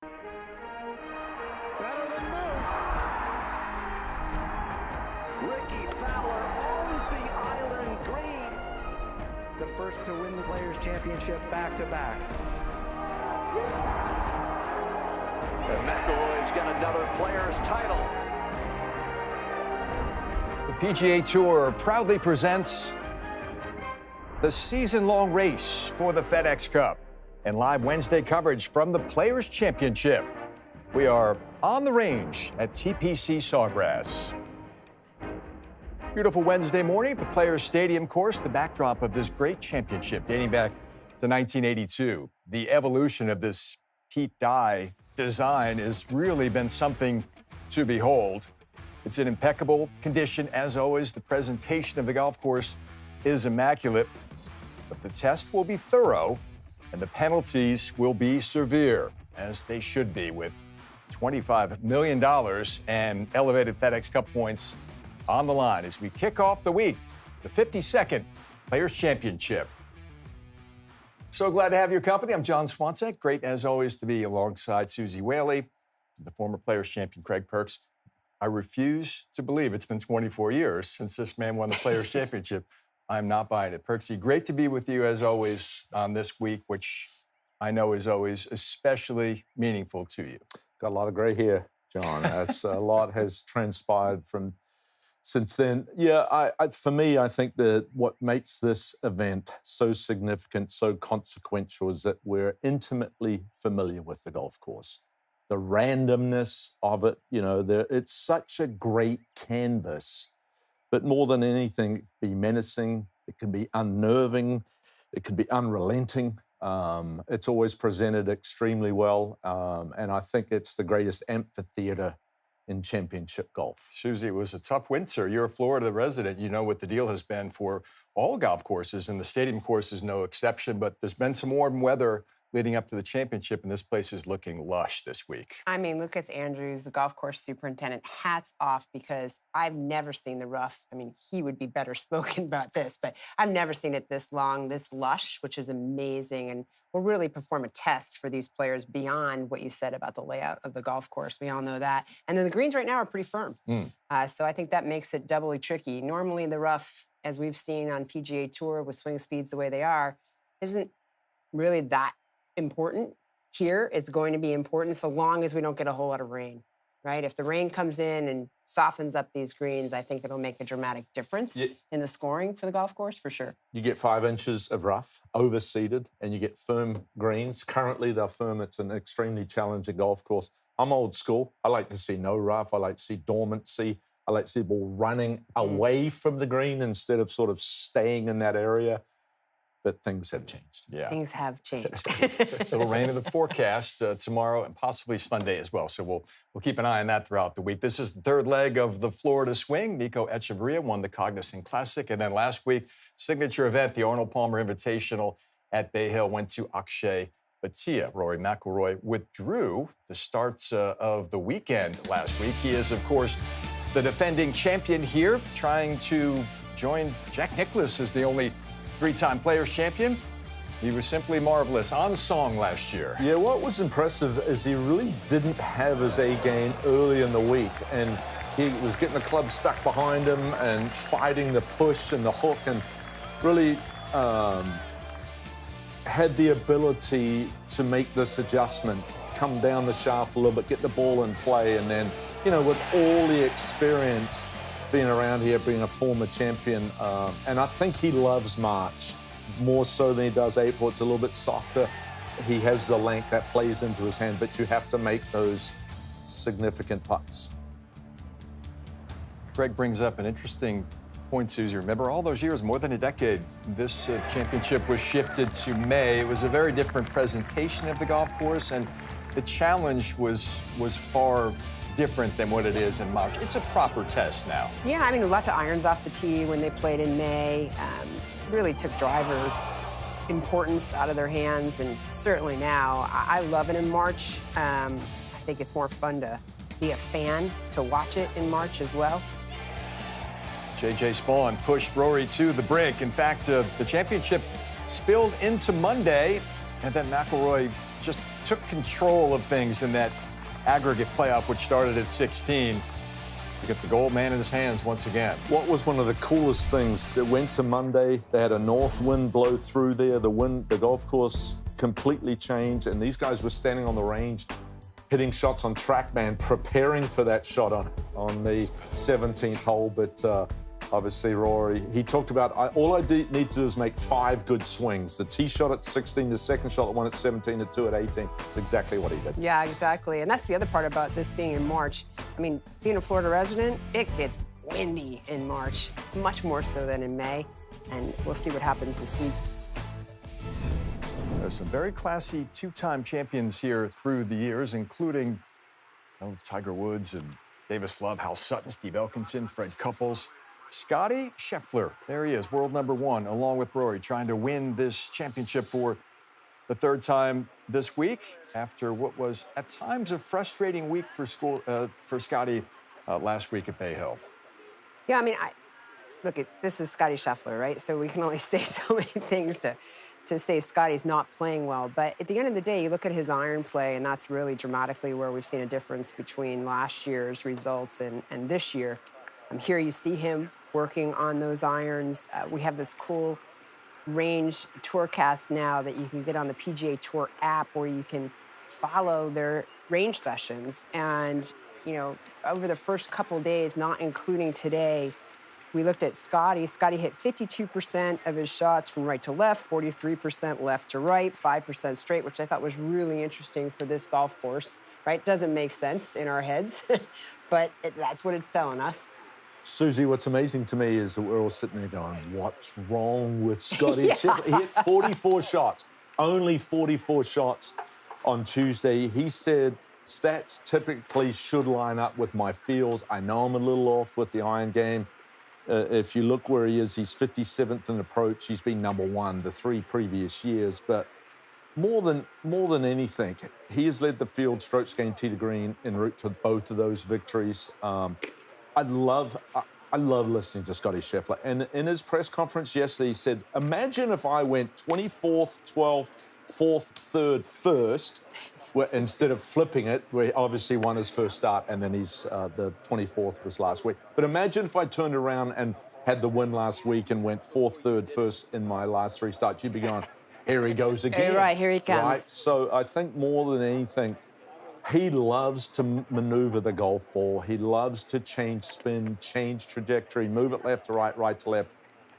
Better than most. Ricky Fowler owns the island green. The first to win the Players' Championship back-to-back. And McIlroy's got another Players' title. The PGA Tour proudly presents the season-long race for the FedEx Cup and live Wednesday coverage from the Players' Championship. We are on the range at TPC Sawgrass. Beautiful Wednesday morning at the Players' Stadium course, the backdrop of this great championship dating back to 1982. The evolution of this Pete Dye design has really been something to behold. It's in impeccable condition, as always. The presentation of the golf course is immaculate, but the test will be thorough and the penalties will be severe, as they should be, with $25 million and elevated FedEx Cup points on the line as we kick off the week, the 52nd Players' Championship. So glad to have your company. I'm John Swansek. Great, as always, to be alongside Susie Whaley, the former Players' champion Craig Perks. I refuse to believe it's been 24 years since this man won the Players' Championship. I'm not buying it. Perksy, great to be with you, as always, on this week, which I know is always especially meaningful to you. Got a lot of gray hair, John. That's a lot has transpired from since then. Yeah, for me, I think that what makes this event so significant, so consequential, is that we're intimately familiar with the golf course. The randomness of it, it's such a great canvas. But more than anything, it can be menacing, it can be unnerving, it can be unrelenting. It's always presented extremely well, and I think it's the greatest amphitheater in championship golf. Susie, it was a tough winter. You're a Florida resident. You know what the deal has been for all golf courses, and the stadium course is no exception, but there's been some warm weather leading up to the championship, and this place is looking lush this week. I mean, Lucas Andrews, the golf course superintendent, hats off, because I've never seen the rough. I mean, he would be better spoken about this, but I've never seen it this long, this lush, which is amazing, and will really perform a test for these players beyond what you said about the layout of the golf course. We all know that. And then the greens right now are pretty firm. So I think that makes it doubly tricky. Normally the rough, as we've seen on PGA Tour with swing speeds the way they are, isn't really that important. Here, it's going to be important so long as we don't get a whole lot of rain, right? If the rain comes in and softens up these greens, I think it'll make a dramatic difference in the scoring for the golf course, for sure. You get 5 inches of rough, overseeded, and you get firm greens. Currently, they're firm. It's an extremely challenging golf course. I'm old school. I like to see no rough. I like to see dormancy. I like to see the ball running away from the green instead of sort of staying in that area. But things have changed. Yeah. Things have changed. It'll rain in the forecast tomorrow and possibly Sunday as well. So we'll keep an eye on that throughout the week. This is the third leg of the Florida swing. Nico Echeverria won the Cognizant Classic. And then last week, signature event, the Arnold Palmer Invitational at Bay Hill, went to Akshay Bhatia. Rory McIlroy withdrew the start of the weekend last week. He is, of course, the defending champion here, trying to join Jack Nicklaus as the only three-time Players champion. He was simply marvelous on song last year. Yeah, what was impressive is he really didn't have his A game early in the week, and he was getting the club stuck behind him and fighting the push and the hook, and really had the ability to make this adjustment, come down the shaft a little bit, get the ball in play, and then, with all the experience being around here, being a former champion, and I think he loves March more so than he does April. It's a little bit softer. He has the length that plays into his hand, but you have to make those significant putts. Greg brings up an interesting point, Susie. Remember, all those years, more than a decade, this championship was shifted to May. It was a very different presentation of the golf course, and the challenge was far different than what it is in March. It's a proper test now. Yeah, I mean, lots of irons off the tee when they played in May. Really took driver importance out of their hands, and certainly now, I love it in March. I think it's more fun to be a fan, to watch it in March as well. J.J. Spawn pushed Rory to the brink. In fact, the championship spilled into Monday, and then McIlroy just took control of things in that aggregate playoff, which started at 16, to get the gold man in his hands once again. What was one of the coolest things? It went to Monday. They had a north wind blow through there. The golf course completely changed, and these guys were standing on the range, hitting shots on TrackMan, preparing for that shot on the 17th hole. But obviously, Rory, he talked about, all I need to do is make 5 good swings. The tee shot at 16, the second shot, the one at 17, the 2 at 18. It's exactly what he did. Yeah, exactly. And that's the other part about this being in March. I mean, being a Florida resident, it gets windy in March, much more so than in May. And we'll see what happens this week. There's some very classy 2-time champions here through the years, including Tiger Woods and Davis Love, Hal Sutton, Steve Elkinson, Fred Couples. Scotty Scheffler, there he is, world number 1, along with Rory, trying to win this championship for the 3rd time this week after what was at times a frustrating week for Scotty last week at Bay Hill. Yeah, I mean, look, this is Scotty Scheffler, right? So we can only say so many things to say Scotty's not playing well. But at the end of the day, you look at his iron play, and that's really dramatically where we've seen a difference between last year's results and this year. Here you see him working on those irons. We have this cool range tourcast now that you can get on the PGA Tour app where you can follow their range sessions. And, you know, over the first couple days, not including today, we looked at Scotty. Scotty hit 52% of his shots from right to left, 43% left to right, 5% straight, which I thought was really interesting for this golf course, right? Doesn't make sense in our heads, but that's what it's telling us. Susie, what's amazing to me is that we're all sitting there going, what's wrong with Scotty Scheffler? He hit 44 shots, only 44 shots on Tuesday. He said, stats typically should line up with my feels. I know I'm a little off with the iron game. If you look where he is, he's 57th in approach. He's been number 1 the 3 previous years. But more than anything, he has led the field strokes gained tee to green en route to both of those victories. I love listening to Scotty Scheffler. And in his press conference yesterday, he said, imagine if I went 24th, 12th, 4th, 3rd, 1st, instead of flipping it, where he obviously won his first start, and then the 24th was last week. But imagine if I turned around and had the win last week and went 4th, 3rd, 1st in my last 3 starts. You'd be going, here he goes again. Hey, right, here he comes. Right? So I think more than anything, he loves to maneuver the golf ball. He loves to change spin, change trajectory, move it left to right, right to left.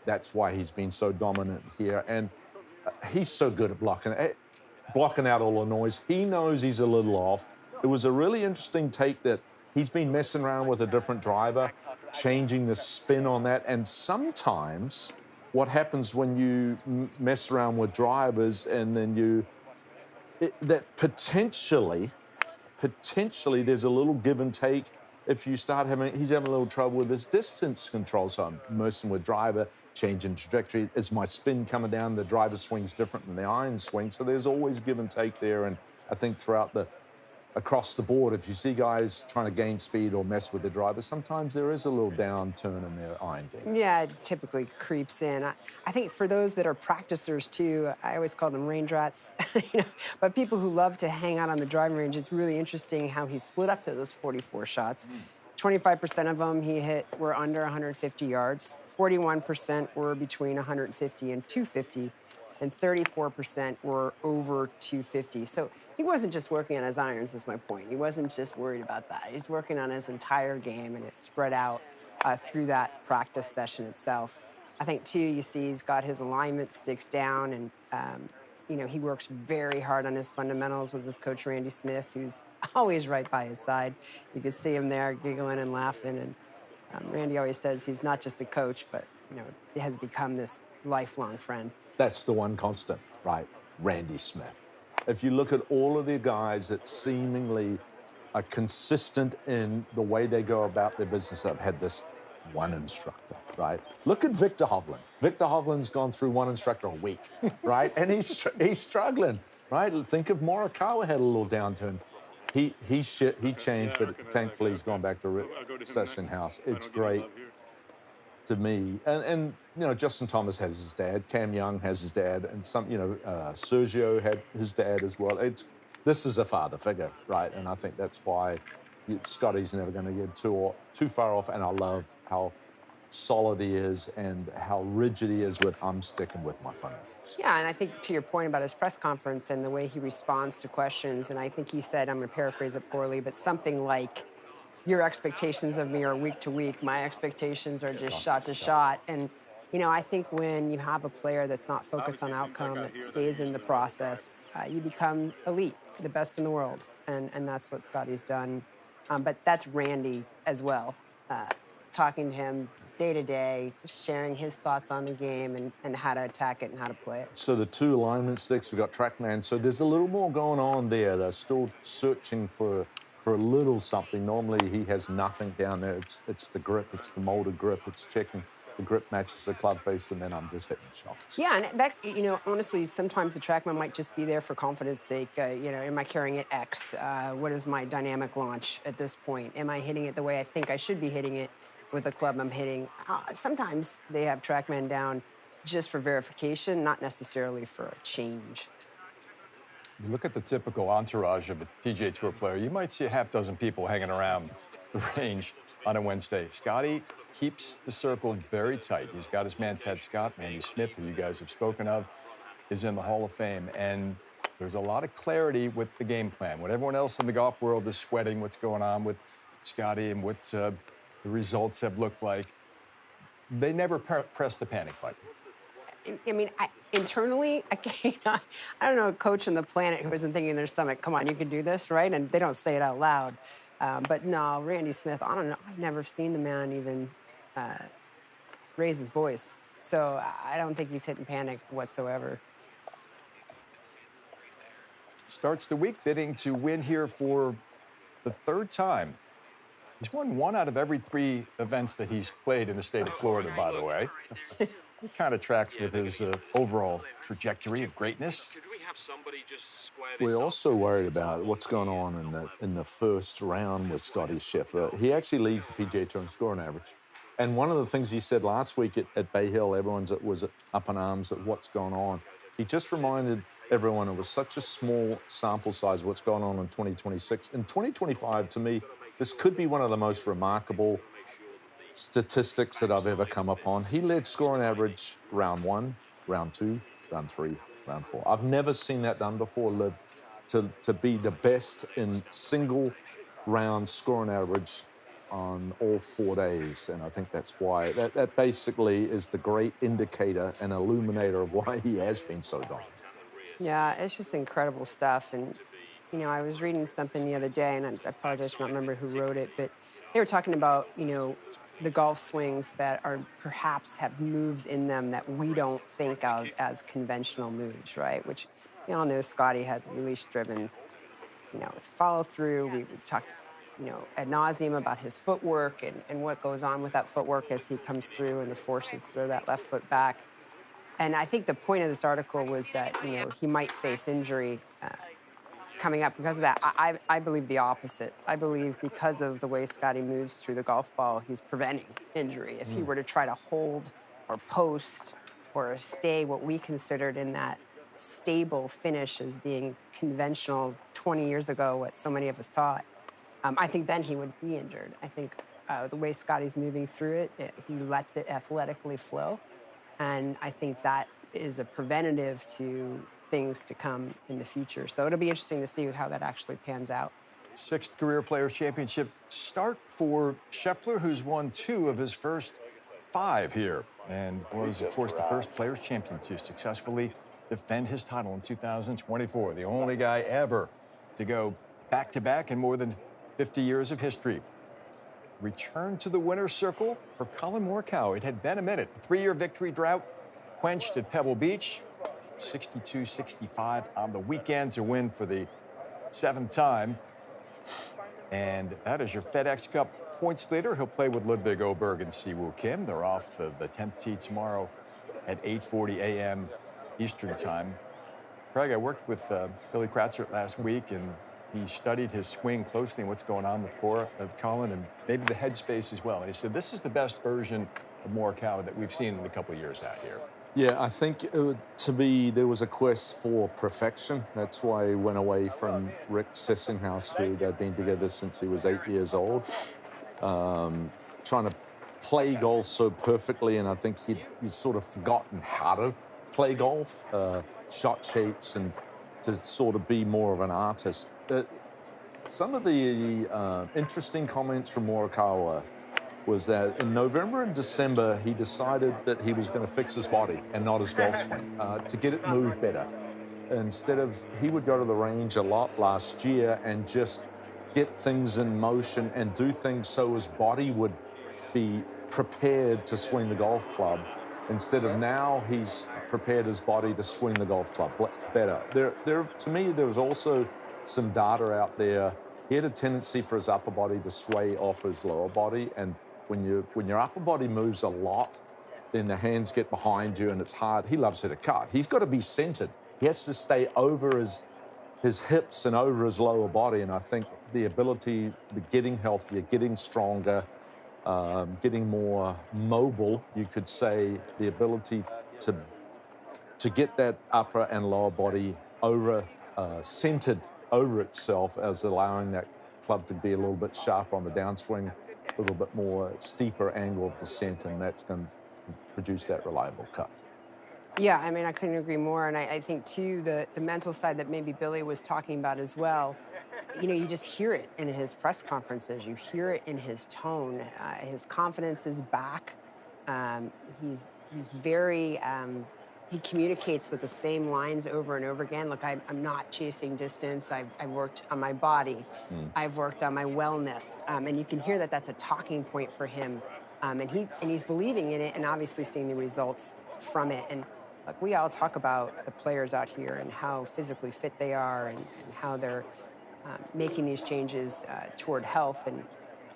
That's why he's been so dominant here. And he's so good at blocking out all the noise. He knows he's a little off. It was a really interesting take that he's been messing around with a different driver, changing the spin on that. And sometimes what happens when you mess around with drivers and then that potentially there's a little give and take. If you start he's having a little trouble with his distance control. So I'm messing with driver, changing trajectory. Is my spin coming down? The driver swing's different than the iron swing. So there's always give and take there. And I think across the board, if you see guys trying to gain speed or mess with the driver, sometimes there is a little downturn in their iron game. Yeah, it typically creeps in. I think for those that are practicers too, I always call them range rats, but people who love to hang out on the driving range, it's really interesting how he split up those 44 shots. 25% of them he hit were under 150 yards, 41% were between 150 and 250, and 34% were over 250. So he wasn't just working on his irons, is my point. He wasn't just worried about that. He's working on his entire game, and it spread out through that practice session itself. I think, too, you see he's got his alignment sticks down, and, he works very hard on his fundamentals with his coach, Randy Smith, who's always right by his side. You can see him there giggling and laughing, and Randy always says he's not just a coach, but, he has become this lifelong friend. That's the one constant, right? Randy Smith. If you look at all of the guys that seemingly are consistent in the way they go about their business, I've had this one instructor, right? Look at Victor Hovland. Victor Hovland's gone through one instructor a week, right? And he's struggling, right? Think of Morikawa had a little downturn. He changed, but thankfully he's gone back to session house. It's great to me. And Justin Thomas has his dad, Cam Young has his dad, and Sergio had his dad as well. this is a father figure, right? And I think that's why Scotty's never going to get too far off. And I love how solid he is and how rigid he is with, I'm sticking with my fundamentals. Yeah, and I think to your point about his press conference and the way he responds to questions, and I think he said, I'm going to paraphrase it poorly, but something like, your expectations of me are week to week. My expectations are just shot to shot. And, you know, I think when you have a player that's not focused on outcome, that stays in the process, you become elite, the best in the world. And that's what Scotty's done. But that's Randy as well. Talking to him day to day, just sharing his thoughts on the game and how to attack it and how to play it. So the 2 alignment sticks, we've got TrackMan. So there's a little more going on there. They're still searching for a little something. Normally he has nothing down there. It's the grip, it's the molded grip, it's checking the grip matches the club face, and then I'm just hitting shots. Yeah, and that, you know, honestly, sometimes the TrackMan might just be there for confidence sake. You know, am I carrying it X? What is my dynamic launch at this point? Am I hitting it the way I think I should be hitting it with the club I'm hitting? Sometimes they have TrackMan down just for verification, not necessarily for a change. You look at the typical entourage of a PGA Tour player, you might see a half dozen people hanging around the range on a Wednesday. Scotty keeps the circle very tight. He's got his man Ted Scott, Randy Smith, who you guys have spoken of, is in the Hall of Fame. And there's a lot of clarity with the game plan. When everyone else in the golf world is sweating what's going on with Scotty and what the results have looked like, they never press the panic button. I mean, internally, I don't know a coach on the planet who isn't thinking in their stomach, come on, you can do this, right? And they don't say it out loud. But no, Randy Smith, I don't know. I've never seen the man even raise his voice. So I don't think he's hitting panic whatsoever. Starts the week bidding to win here for the 3rd time. He's won 1 out of every 3 events that he's played in the state of Florida, by the way. It kind of tracks with his overall trajectory of greatness. We're also worried about what's going on in the first round with Scotty Scheffler. He actually leads the PGA Tour in scoring average. And one of the things he said last week at Bay Hill, everyone's was up in arms at what's going on. He just reminded everyone it was such a small sample size of what's going on in 2026. In 2025, to me, this could be one of the most remarkable statistics that I've ever come upon. He led scoring average round 1, round 2, round 3, round 4. I've never seen that done before, live to be the best in single round scoring average on all 4 days. And I think that's why, that basically is the great indicator and illuminator of why he has been so dominant. Yeah, it's just incredible stuff. And, you know, I was reading something the other day, and I apologize for not remembering who wrote it, but they were talking about, you know, the golf swings that are perhaps have moves in them that we don't think of as conventional moves, right? Which, you all know Scotty has release-driven, you know, follow-through. We've talked, you know, ad nauseum about his footwork and what goes on with that footwork as he comes through and the forces throw that left foot back. And I think the point of this article was that, you know, he might face injury coming up because of that. I believe the opposite. I believe because of the way Scotty moves through the golf ball, he's preventing injury. If he were to try to hold or post or stay what we considered in that stable finish as being conventional 20 years ago, what so many of us taught, I think then he would be injured. I think the way Scotty's moving through it, he lets it athletically flow. And I think that is a preventative to things to come in the future. So it'll be interesting to see how that actually pans out. 6th career Players Championship start for Scheffler, who's won 2 of his first 5 here and was, of course, the first Players Champion to successfully defend his title in 2024. The only guy ever to go back-to-back in more than 50 years of history. Return to the winner's circle for Collin Morikawa. It had been a minute. A 3-year victory drought quenched at Pebble Beach. 62-65 on the weekend to win for the 7th time. And that is your FedEx Cup points leader. He'll play with Ludwig Åberg and Siwoo Kim. They're off the 10th tee tomorrow at 8:40 a.m. Eastern time. Craig, I worked with Billy Kratzert last week, and he studied his swing closely and what's going on with Collin and maybe the headspace as well. And he said, this is the best version of Morikawa that we've seen in a couple of years out here. Yeah, I think to me, there was a quest for perfection. That's why he went away from Rick Sessinghaus, who they'd been together since he was 8 years old, trying to play golf so perfectly. And I think he'd sort of forgotten how to play golf, shot shapes, and to sort of be more of an artist. Some of the interesting comments from Morikawa was that in November and December, he decided that he was going to fix his body and not his golf swing to get it move better. Instead of, he would go to the range a lot last year and just get things in motion and do things so his body would be prepared to swing the golf club. Instead of now, he's prepared his body to swing the golf club better. To me, there was also some data out there. He had a tendency for his upper body to sway off his lower body, and when your upper body moves a lot, then the hands get behind you and it's hard. He loves to hit a cut. He's got to be centered. He has to stay over his hips and over his lower body. And I think the ability, getting healthier, getting stronger, getting more mobile, you could say, the ability to get that upper and lower body over, centered over itself, as allowing that club to be a little bit sharper on the downswing, a little bit more steeper angle of descent, and that's going to produce that reliable cut. Yeah, I mean, I couldn't agree more. And I think, too, the mental side that maybe Billy was talking about as well, you know, you just hear it in his press conferences. You hear it in his tone. His confidence is back. He's very... he communicates with the same lines over and over again. Look, I'm not chasing distance. I've worked on my body. I've worked on my wellness. And you can hear that that's a talking point for him. And he's believing in it and obviously seeing the results from it. And look, we all talk about the players out here and how physically fit they are and how they're making these changes toward health. And,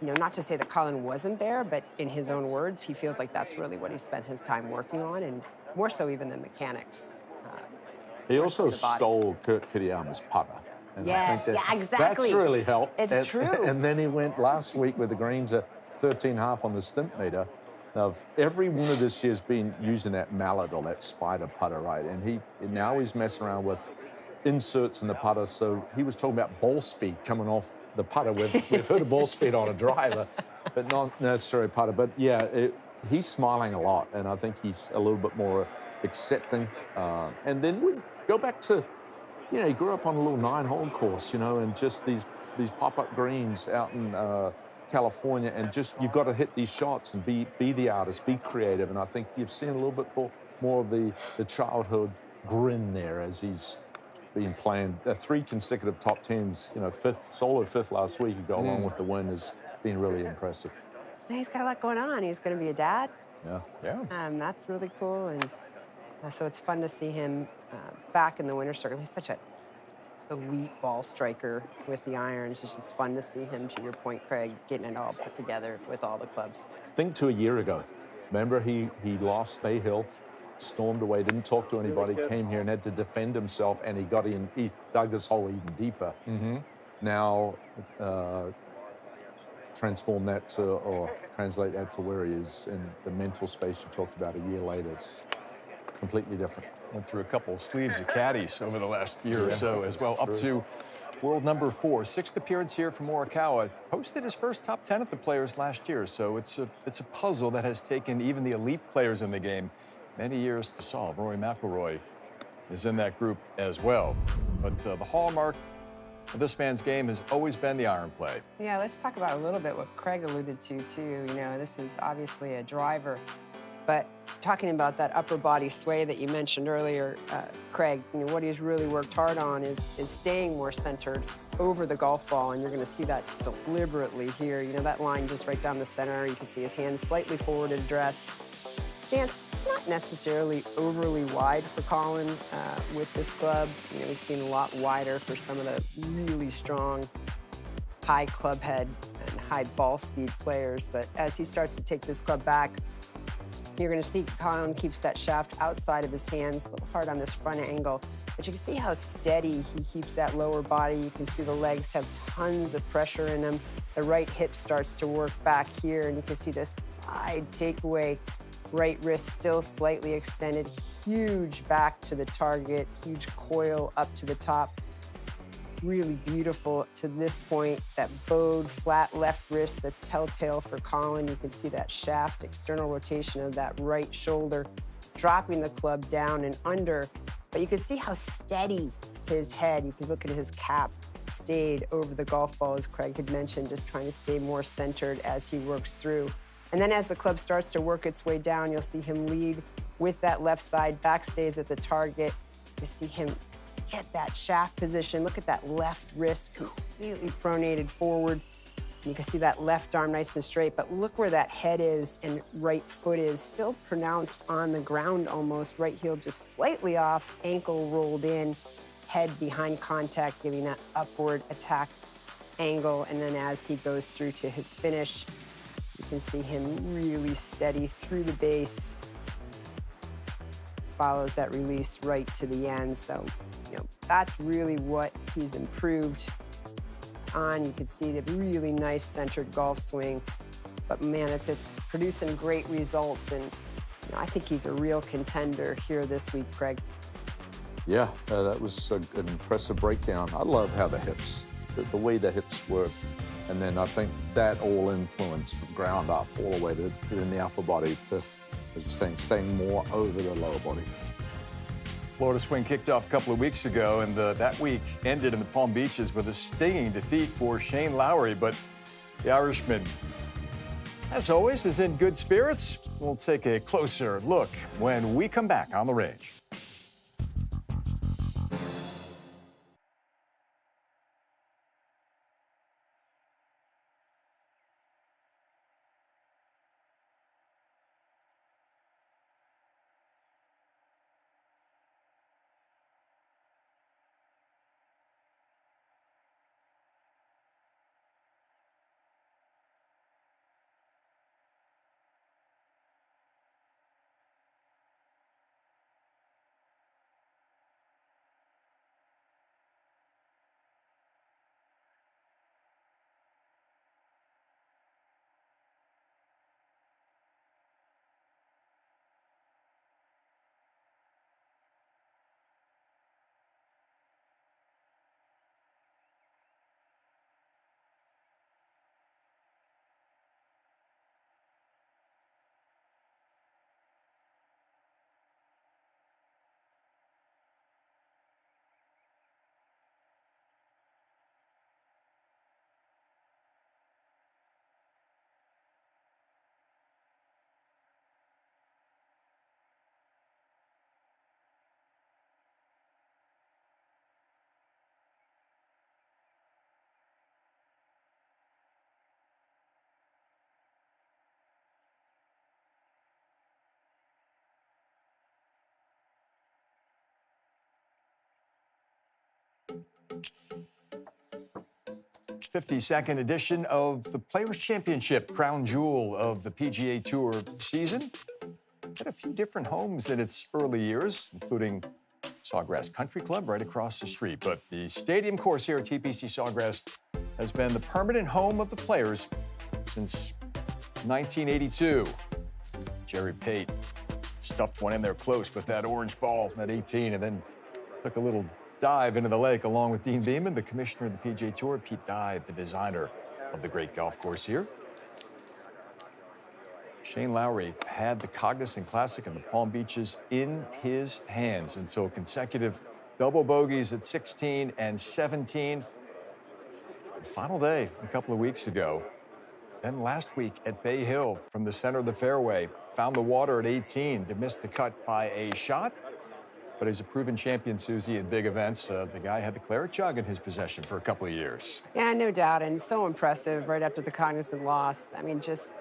you know, not to say that Collin wasn't there, but in his own words, he feels like that's really what he spent his time working on, and more so even than mechanics. He also stole Kurt Kitayama's putter. And yes, I think yeah, exactly. That's really helped. It's true. And then he went last week with the greens at 13.5 on the stimp meter. Now, every winner this year's been using that mallet or that spider putter, right? And now he's messing around with inserts in the putter. So he was talking about ball speed coming off the putter. We've heard of ball speed on a driver, but not necessarily putter. But yeah, he's smiling a lot, and I think he's a little bit more accepting. And then we go back to, you know, he grew up on a little 9-hole course, you know, and just these pop-up greens out in California, and just you've got to hit these shots and be the artist, be creative. And I think you've seen a little bit more of the childhood grin there as he's been playing 3 consecutive top 10s, you know, solo fifth last week. He got along with the win, has been really impressive. He's got a lot going on. He's going to be a dad. Yeah. That's really cool. And so it's fun to see him back in the winner's circle. He's such an elite ball striker with the irons. It's just fun to see him, to your point, Craig, getting it all put together with all the clubs. Think to a year ago. Remember, he lost Bay Hill, stormed away, didn't talk to anybody, came here and had to defend himself, and he dug his hole even deeper. Now, transform that to, or translate that to where he is in the mental space you talked about a year later. It's completely different. Went through a couple sleeves of caddies over the last year or so as well, up to world number 4. 6th appearance here for Morikawa. Posted his first top 10 at the Players last year, so it's a puzzle that has taken even the elite players in the game many years to solve. Rory McIlroy is in that group as well. But the hallmark of this man's game has always been the iron play. Yeah, let's talk about a little bit what Craig alluded to, too. You know, this is obviously a driver. But talking about that upper body sway that you mentioned earlier, Craig, you know, what he's really worked hard on is staying more centered over the golf ball, and you're going to see that deliberately here. You know, that line just right down the center. You can see his hands slightly forward at address. Stance not necessarily overly wide for Collin with this club. You know, we've seen a lot wider for some of the really strong high club head and high ball speed players. But as he starts to take this club back, you're going to see Collin keeps that shaft outside of his hands, a little hard on this front angle. But you can see how steady he keeps that lower body. You can see the legs have tons of pressure in them. The right hip starts to work back here, and you can see this wide takeaway Right wrist still slightly extended, huge back to the target, huge coil up to the top. Really beautiful to this point. That bowed flat left wrist that's telltale for Collin. You can see that shaft, external rotation of that right shoulder, dropping the club down and under. But you can see how steady his head, you can look at his cap, stayed over the golf ball, as Craig had mentioned, just trying to stay more centered as he works through. And then as the club starts to work its way down, you'll see him lead with that left side, back stays at the target. You see him get that shaft position. Look at that left wrist completely pronated forward. You can see that left arm nice and straight, but look where that head is and right foot is, still pronounced on the ground almost. Right heel just slightly off, ankle rolled in, head behind contact, giving that upward attack angle. And then as he goes through to his finish, you can see him really steady through the base, follows that release right to the end. So, that's really what he's improved on. You can see the really nice centered golf swing, but man, it's producing great results. And I think he's a real contender here this week, Craig. Yeah, that was an impressive breakdown. I love how the hips, the way the hips work. And then I think that all influenced from ground up all the way to in the upper body to, as you're saying, staying more over the lower body. Florida swing kicked off a couple of weeks ago, and that week ended in the Palm Beaches with a stinging defeat for Shane Lowry. But the Irishman, as always, is in good spirits. We'll take a closer look when we come back on the range. '52nd edition of the Players' Championship, crown jewel of the PGA Tour season. Had a few different homes in its early years, including Sawgrass Country Club right across the street. But the stadium course here at TPC Sawgrass has been the permanent home of the Players since 1982. Jerry Pate stuffed one in there close with that orange ball at 18 and then took a little dive into the lake along with Dean Beeman, the commissioner of the PGA Tour, Pete Dye, the designer of the great golf course here. Shane Lowry had the Cognizant Classic and the Palm Beaches in his hands until consecutive double bogeys at 16 and 17. The final day a couple of weeks ago. Then last week at Bay Hill from the center of the fairway, found the water at 18 to miss the cut by a shot. But he's a proven champion, Susie, in big events. The guy had the claret jug in his possession for a couple of years. Yeah, no doubt, and so impressive right after the Cognizant loss. I mean, just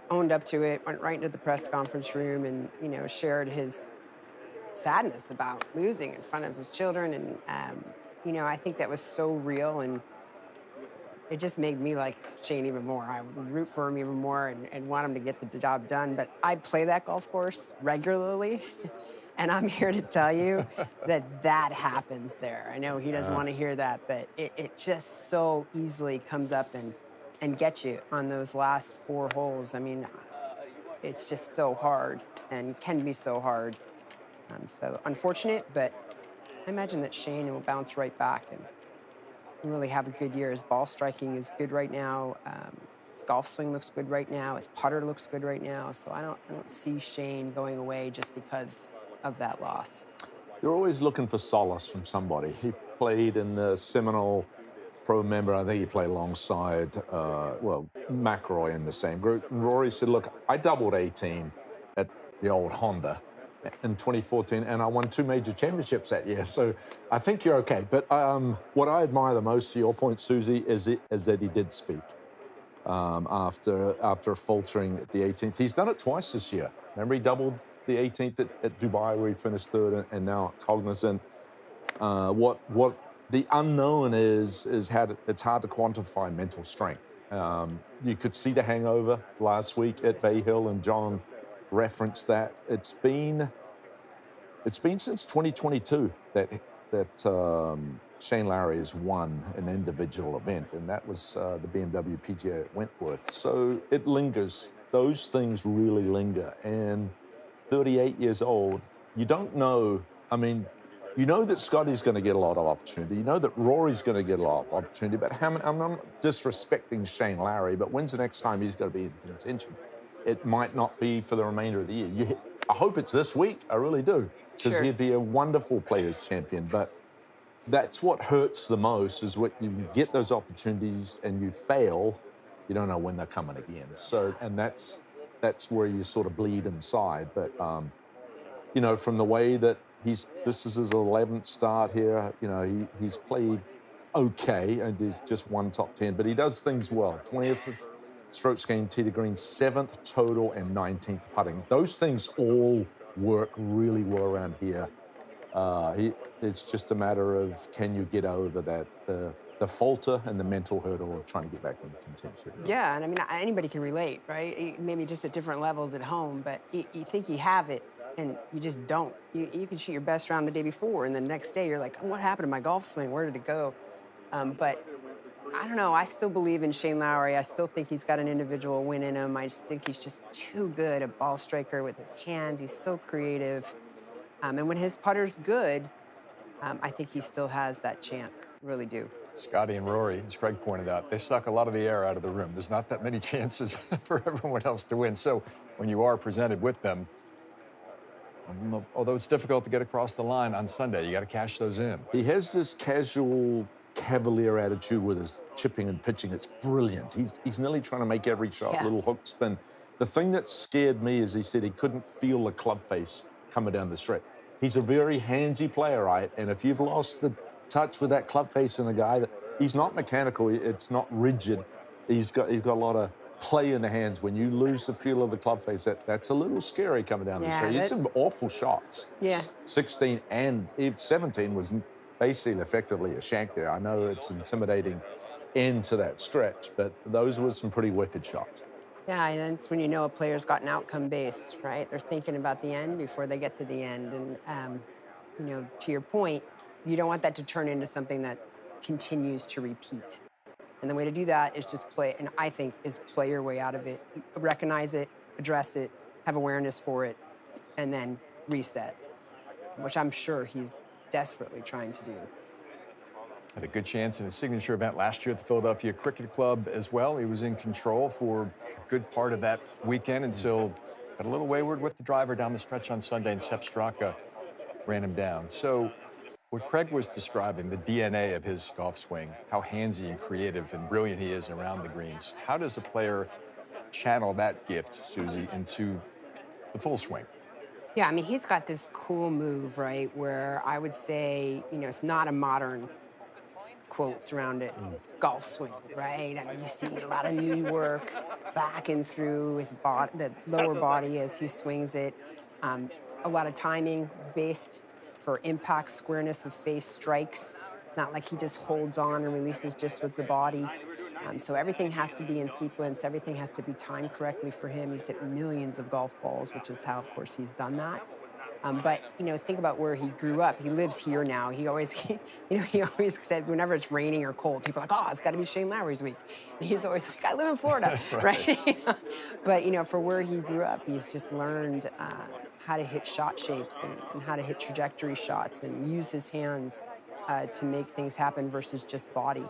owned up to it, went right into the press conference room and, shared his sadness about losing in front of his children. And, I think that was so real, and it just made me like Shane even more. I would root for him even more and want him to get the job done. But I play that golf course regularly. And I'm here to tell you that happens there. I know he doesn't want to hear that, but it just so easily comes up and gets you on those last 4 holes. I mean, it's just so hard and can be so hard. So unfortunate, but I imagine that Shane will bounce right back and really have a good year. His ball striking is good right now. His golf swing looks good right now. His putter looks good right now. So I don't see Shane going away just because of that loss. You're always looking for solace from somebody. He played in the Seminole Pro member. I think he played alongside, McIlroy in the same group. And Rory said, look, I doubled 18 at the old Honda in 2014, and I won 2 major championships that year. So I think you're okay. But what I admire the most, to your point, Susie, is that he did speak after faltering at the 18th. He's done it twice this year. Remember, he doubled the 18th at Dubai, where he finished 3rd, and now cognizant. What the unknown is how it's hard to quantify mental strength. You could see the hangover last week at Bay Hill, and John referenced that. It's been since 2022 that Shane Lowry has won an individual event, and that was the BMW PGA at Wentworth. So it lingers. Those things really linger. And 38 years old, you don't know. I mean, you know that Scotty's going to get a lot of opportunity. You know that Rory's going to get a lot of opportunity. But I'm not disrespecting Shane Lowry, but when's the next time he's going to be in contention? It might not be for the remainder of the year. I hope it's this week. I really do. Because Sure. he'd be a wonderful players champion. But that's what hurts the most, is when you get those opportunities and you fail, you don't know when they're coming again. So, and that's where you sort of bleed inside. But, from the way that this is his 11th start here, he's played okay, and he's just one top 10, but he does things well. 20th strokes gained tee to green, 7th total, and 19th putting. Those things all work really well around here. It's just a matter of, can you get over that, the falter and the mental hurdle of trying to get back into contention. Yeah, and I mean, anybody can relate, right? Maybe just at different levels at home, but you think you have it, and you just don't. You can shoot your best round the day before, and the next day you're like, what happened to my golf swing? Where did it go? But I don't know. I still believe in Shane Lowry. I still think he's got an individual win in him. I just think he's just too good a ball striker with his hands. He's so creative. And when his putter's good, I think he still has that chance. Really do. Scotty and Rory, as Craig pointed out, they suck a lot of the air out of the room. There's not that many chances for everyone else to win. So when you are presented with them, although it's difficult to get across the line on Sunday, you got to cash those in. He has this casual, cavalier attitude with his chipping and pitching. It's brilliant. He's nearly trying to make every shot, little hook spin. The thing that scared me is he said he couldn't feel the club face coming down the straight. He's a very handsy player, right? And if you've lost the touch with that club face in the guy, he's not mechanical. It's not rigid. He's got a lot of play in the hands. When you lose the feel of the club face, that's a little scary coming down the straight. He had some awful shots. Yeah. 16 and 17 was basically effectively a shank there. I know it's intimidating into that stretch, but those were some pretty wicked shots. Yeah, and that's when you know a player's gotten outcome-based, right? They're thinking about the end before they get to the end. And, to your point, you don't want that to turn into something that continues to repeat. And the way to do that is just play, and I think is play your way out of it. Recognize it, address it, have awareness for it, and then reset, which I'm sure he's desperately trying to do. Had a good chance in his signature event last year at the Philadelphia Cricket Club as well. He was in control for a good part of that weekend until got a little wayward with the driver down the stretch on Sunday, and Sepp Straka ran him down. So what Craig was describing, the DNA of his golf swing, how handsy and creative and brilliant he is around the greens. How does a player channel that gift, Susie, into the full swing? Yeah, I mean, he's got this cool move, right, where I would say, it's not a modern quotes around it, golf swing, right? I mean, you see a lot of knee work back and through his body, the lower body as he swings it. A lot of timing based for impact, squareness of face strikes. It's not like he just holds on and releases just with the body. So everything has to be in sequence. Everything has to be timed correctly for him. He's hit millions of golf balls, which is how, of course, he's done that. But think about where he grew up. He lives here now. He always, he always said whenever it's raining or cold, people are like, oh, it's got to be Shane Lowry's week. And he's always like, I live in Florida, right? But for where he grew up, he's just learned how to hit shot shapes and how to hit trajectory shots and use his hands to make things happen versus just body.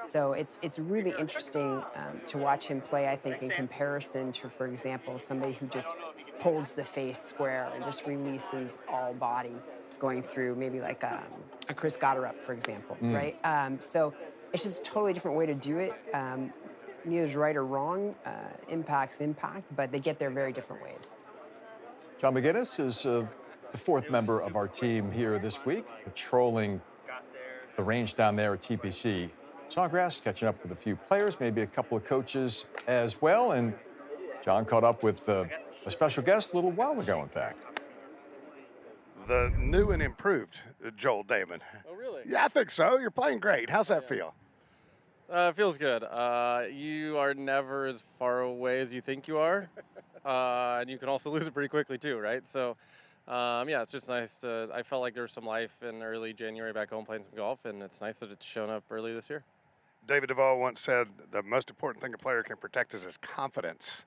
So it's really interesting to watch him play, I think, in comparison to, for example, somebody who just holds the face square and just releases all body going through maybe like a Chris Gotterup, for example, right? So it's just a totally different way to do it. Neither's right or wrong. Impact's impact, but they get there very different ways. John McGinnis is the fourth member of our team here this week, patrolling the range down there at TPC Sawgrass, catching up with a few players, maybe a couple of coaches as well. And John caught up with a special guest a little while ago, in fact. The new and improved Joel Dahmen. Oh, really? Yeah, I think so. You're playing great. How's that feel? It feels good. You are never as far away as you think you are. And you can also lose it pretty quickly, too, right? So, yeah, it's just nice to. I felt like there was some life in early January back home playing some golf, and it's nice that it's shown up early this year. David Duvall once said the most important thing a player can protect is his confidence.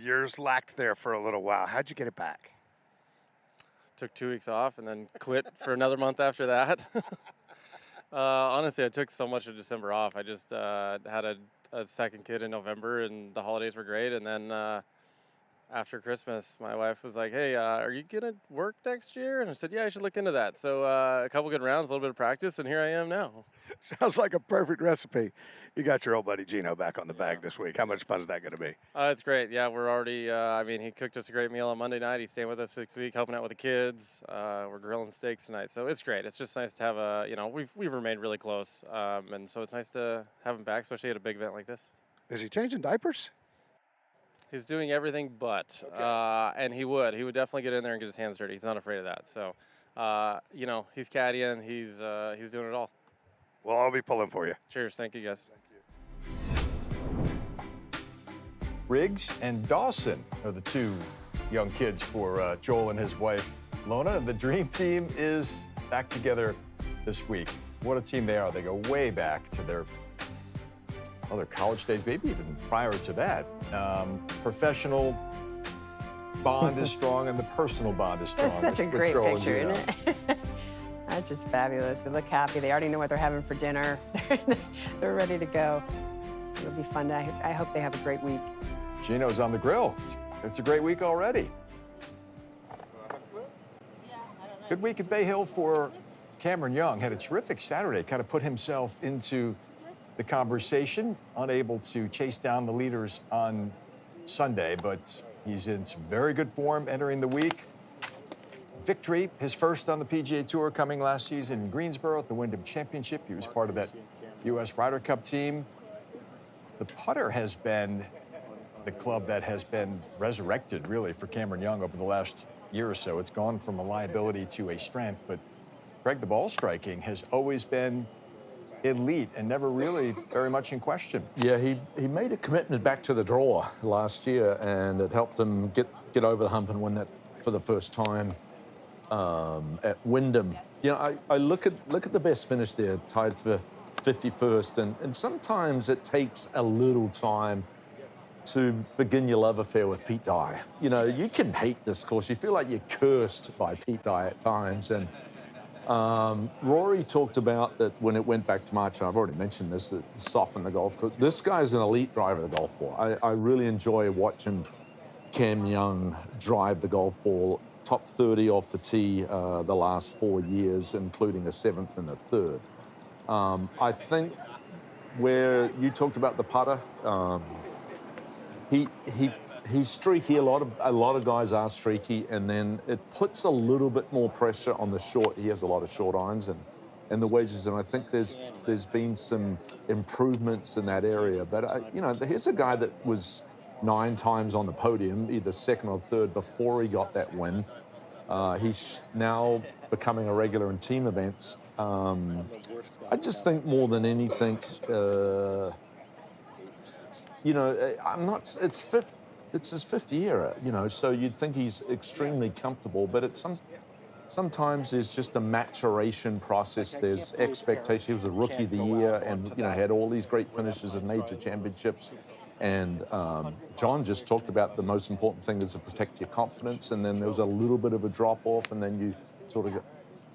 Yours lacked there for a little while. How'd you get it back? Took 2 weeks off and then quit for another month after that. Honestly, I took so much of December off. I just had a second kid in November, and the holidays were great. And then after Christmas, my wife was like, hey, are you going to work next year? And I said, yeah, I should look into that. So a couple good rounds, a little bit of practice, and here I am now. Sounds like a perfect recipe. You got your old buddy Gino back on the bag this week. How much fun is that going to be? It's great. Yeah, we're already, he cooked us a great meal on Monday night. He's staying with us this week, helping out with the kids. We're grilling steaks tonight. So it's great. It's just nice to have we've remained really close. And so it's nice to have him back, especially at a big event like this. Is he changing diapers? He's doing everything but, and he would definitely get in there and get his hands dirty. He's not afraid of that. So, he's caddying, he's doing it all. Well, I'll be pulling for you. Cheers. Thank you, guys. Riggs and Dawson are the two young kids for Joel and his wife, Lona. The dream team is back together this week. What a team they are. They go way back to their college days, maybe even prior to that. Professional bond is strong, and the personal bond is strong. That's such a great picture, isn't it? That's just fabulous. They look happy. They already know what they're having for dinner. They're ready to go. It'll be fun. I hope they have a great week. Gino's on the grill. It's a great week already. Good week at Bay Hill for Cameron Young. Had a terrific Saturday. Kind of put himself into the conversation. Unable to chase down the leaders on Sunday, but he's in some very good form entering the week. Victory, his first on the PGA Tour, coming last season in Greensboro at the Wyndham Championship. He was part of that U.S. Ryder Cup team. The putter has been the club that has been resurrected, really, for Cameron Young over the last year or so. It's gone from a liability to a strength, but Greg, the ball striking has always been elite and never really very much in question. Yeah, he made a commitment back to the draw last year, and it helped him get over the hump and win that for the first time at Wyndham. I look at the best finish there, tied for 51st, and sometimes it takes a little time to begin your love affair with Pete Dye. You can hate this course. You feel like you're cursed by Pete Dye at times, and Rory talked about that when it went back to March, and I've already mentioned this, that softened the golf course. This guy's an elite driver of the golf ball. I really enjoy watching Cam Young drive the golf ball. Top 30 off the tee the last 4 years, including a 7th and a 3rd. I think where you talked about the putter, he's streaky. A lot of guys are streaky, and then it puts a little bit more pressure on the short. He has a lot of short irons and the wedges, and I think there's been some improvements in that area. But here's a guy that was 9 times on the podium, either 2nd or 3rd before he got that win. He's now becoming a regular in team events. I just think more than anything, I'm not. It's it's his 5th year, so you'd think he's extremely comfortable, but sometimes there's just a maturation process. There's expectation. He was a rookie of the year and, had all these great finishes in major championships. And John just talked about the most important thing is to protect your confidence. And then there was a little bit of a drop off, and then you sort of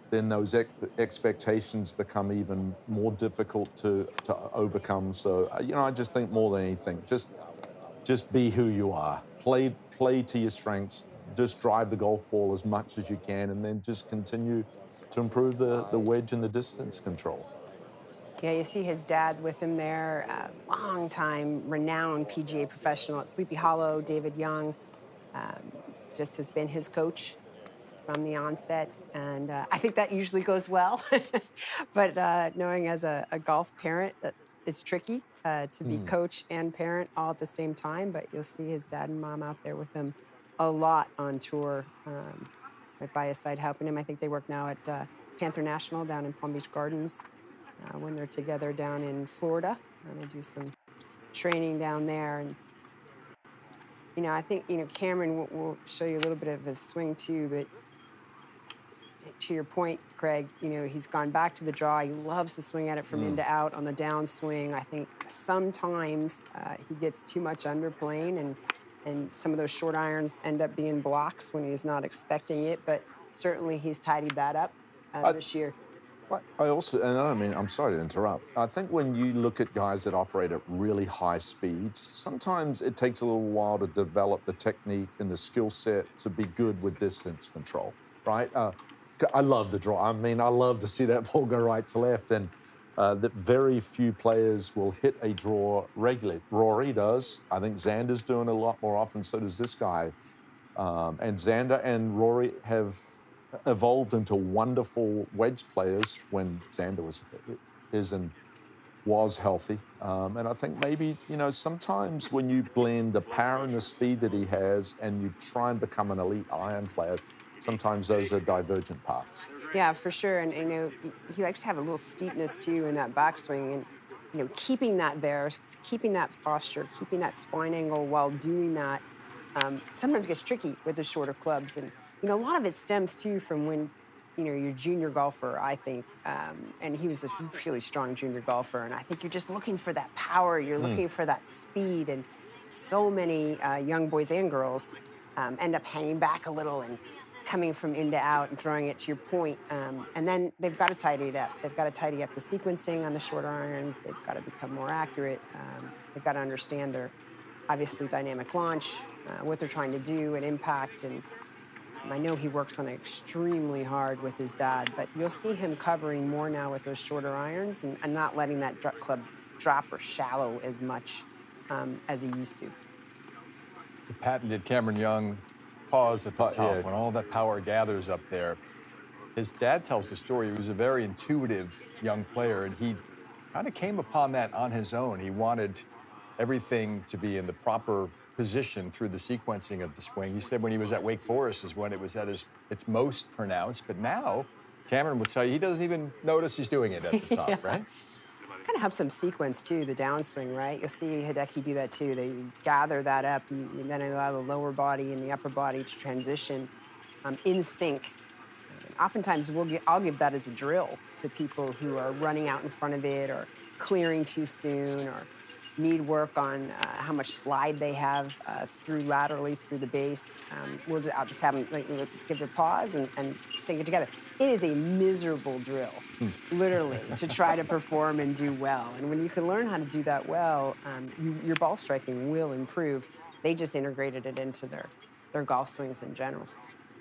then those expectations become even more difficult to overcome. So, I just think more than anything, just be who you are. Play to your strengths. Just drive the golf ball as much as you can, and then just continue to improve the wedge and the distance control. Yeah, you see his dad with him there, long-time renowned PGA professional at Sleepy Hollow, David Young, just has been his coach from the onset, and I think that usually goes well. But knowing as a golf parent, it's tricky to be coach and parent all at the same time, but you'll see his dad and mom out there with him a lot on tour, right by his side helping him. I think they work now at Panther National down in Palm Beach Gardens when they're together down in Florida, and they do some training down there. And I think Cameron will show you a little bit of his swing too, but to your point, Craig, he's gone back to the draw. He loves to swing at it from in to out on the downswing. I think sometimes he gets too much underplaying, and some of those short irons end up being blocks when he's not expecting it. But certainly he's tidied that up this year. I also, and I'm sorry to interrupt. I think when you look at guys that operate at really high speeds, sometimes it takes a little while to develop the technique and the skill set to be good with distance control, right? I love the draw. I love to see that ball go right to left, and that very few players will hit a draw regularly. Rory does. I think Xander's doing a lot more often, so does this guy. And Xander and Rory have evolved into wonderful wedge players when Xander was healthy. And I think maybe, sometimes when you blend the power and the speed that he has and you try and become an elite iron player, sometimes those are divergent paths. Yeah, for sure. And he likes to have a little steepness too in that backswing, and keeping that there, keeping that posture, keeping that spine angle while doing that, sometimes gets tricky with the shorter clubs. And a lot of it stems too from when you're a junior golfer, I think, and he was a really strong junior golfer, and I think you're just looking for that power, you're looking for that speed, and so many young boys and girls end up hanging back a little and coming from in to out and throwing it to your point. And then they've got to tidy it up. They've got to tidy up the sequencing on the shorter irons. They've got to become more accurate. They've got to understand their, obviously, dynamic launch, what they're trying to do and impact. And I know he works on it extremely hard with his dad, but you'll see him covering more now with those shorter irons and not letting that club drop or shallow as much as he used to. The patented Cameron Young pause at the top when all that power gathers up there. His dad tells the story. He was a very intuitive young player, and he kind of came upon that on his own. He wanted everything to be in the proper position through the sequencing of the swing. He said when he was at Wake Forest is when it was at its most pronounced, but now Cameron would say he doesn't even notice he's doing it at the top, right? Kind of helps them sequence too, the downswing, right? You'll see Hideki do that too. They gather that up, and then allow the lower body and the upper body to transition in sync. Oftentimes, I'll give that as a drill to people who are running out in front of it or clearing too soon or need work on how much slide they have laterally through the base. I'll just have them give a pause and sing it together. It is a miserable drill, literally, to try to perform and do well. And when you can learn how to do that well, your ball striking will improve. They just integrated it into their golf swings in general.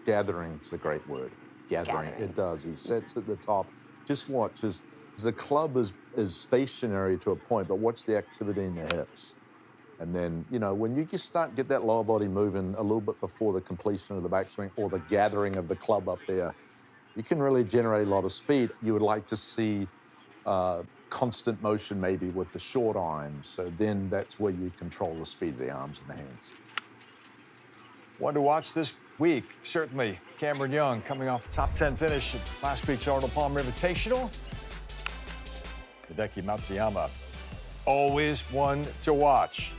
Gathering's a great word. Gathering. It does. He sets at the top. Just watch as the club is stationary to a point, but watch the activity in the hips. And then, when you just get that lower body moving a little bit before the completion of the backswing or the gathering of the club up there, you can really generate a lot of speed. You would like to see constant motion maybe with the short iron. So then that's where you control the speed of the arms and the hands. One to watch this week, certainly Cameron Young coming off the top 10 finish at last week's Arnold Palmer Invitational. Hideki Matsuyama, always one to watch.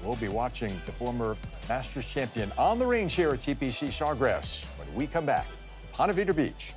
We'll be watching the former Masters champion on the range here at TPC Sawgrass when we come back. Ponte Vedra Beach.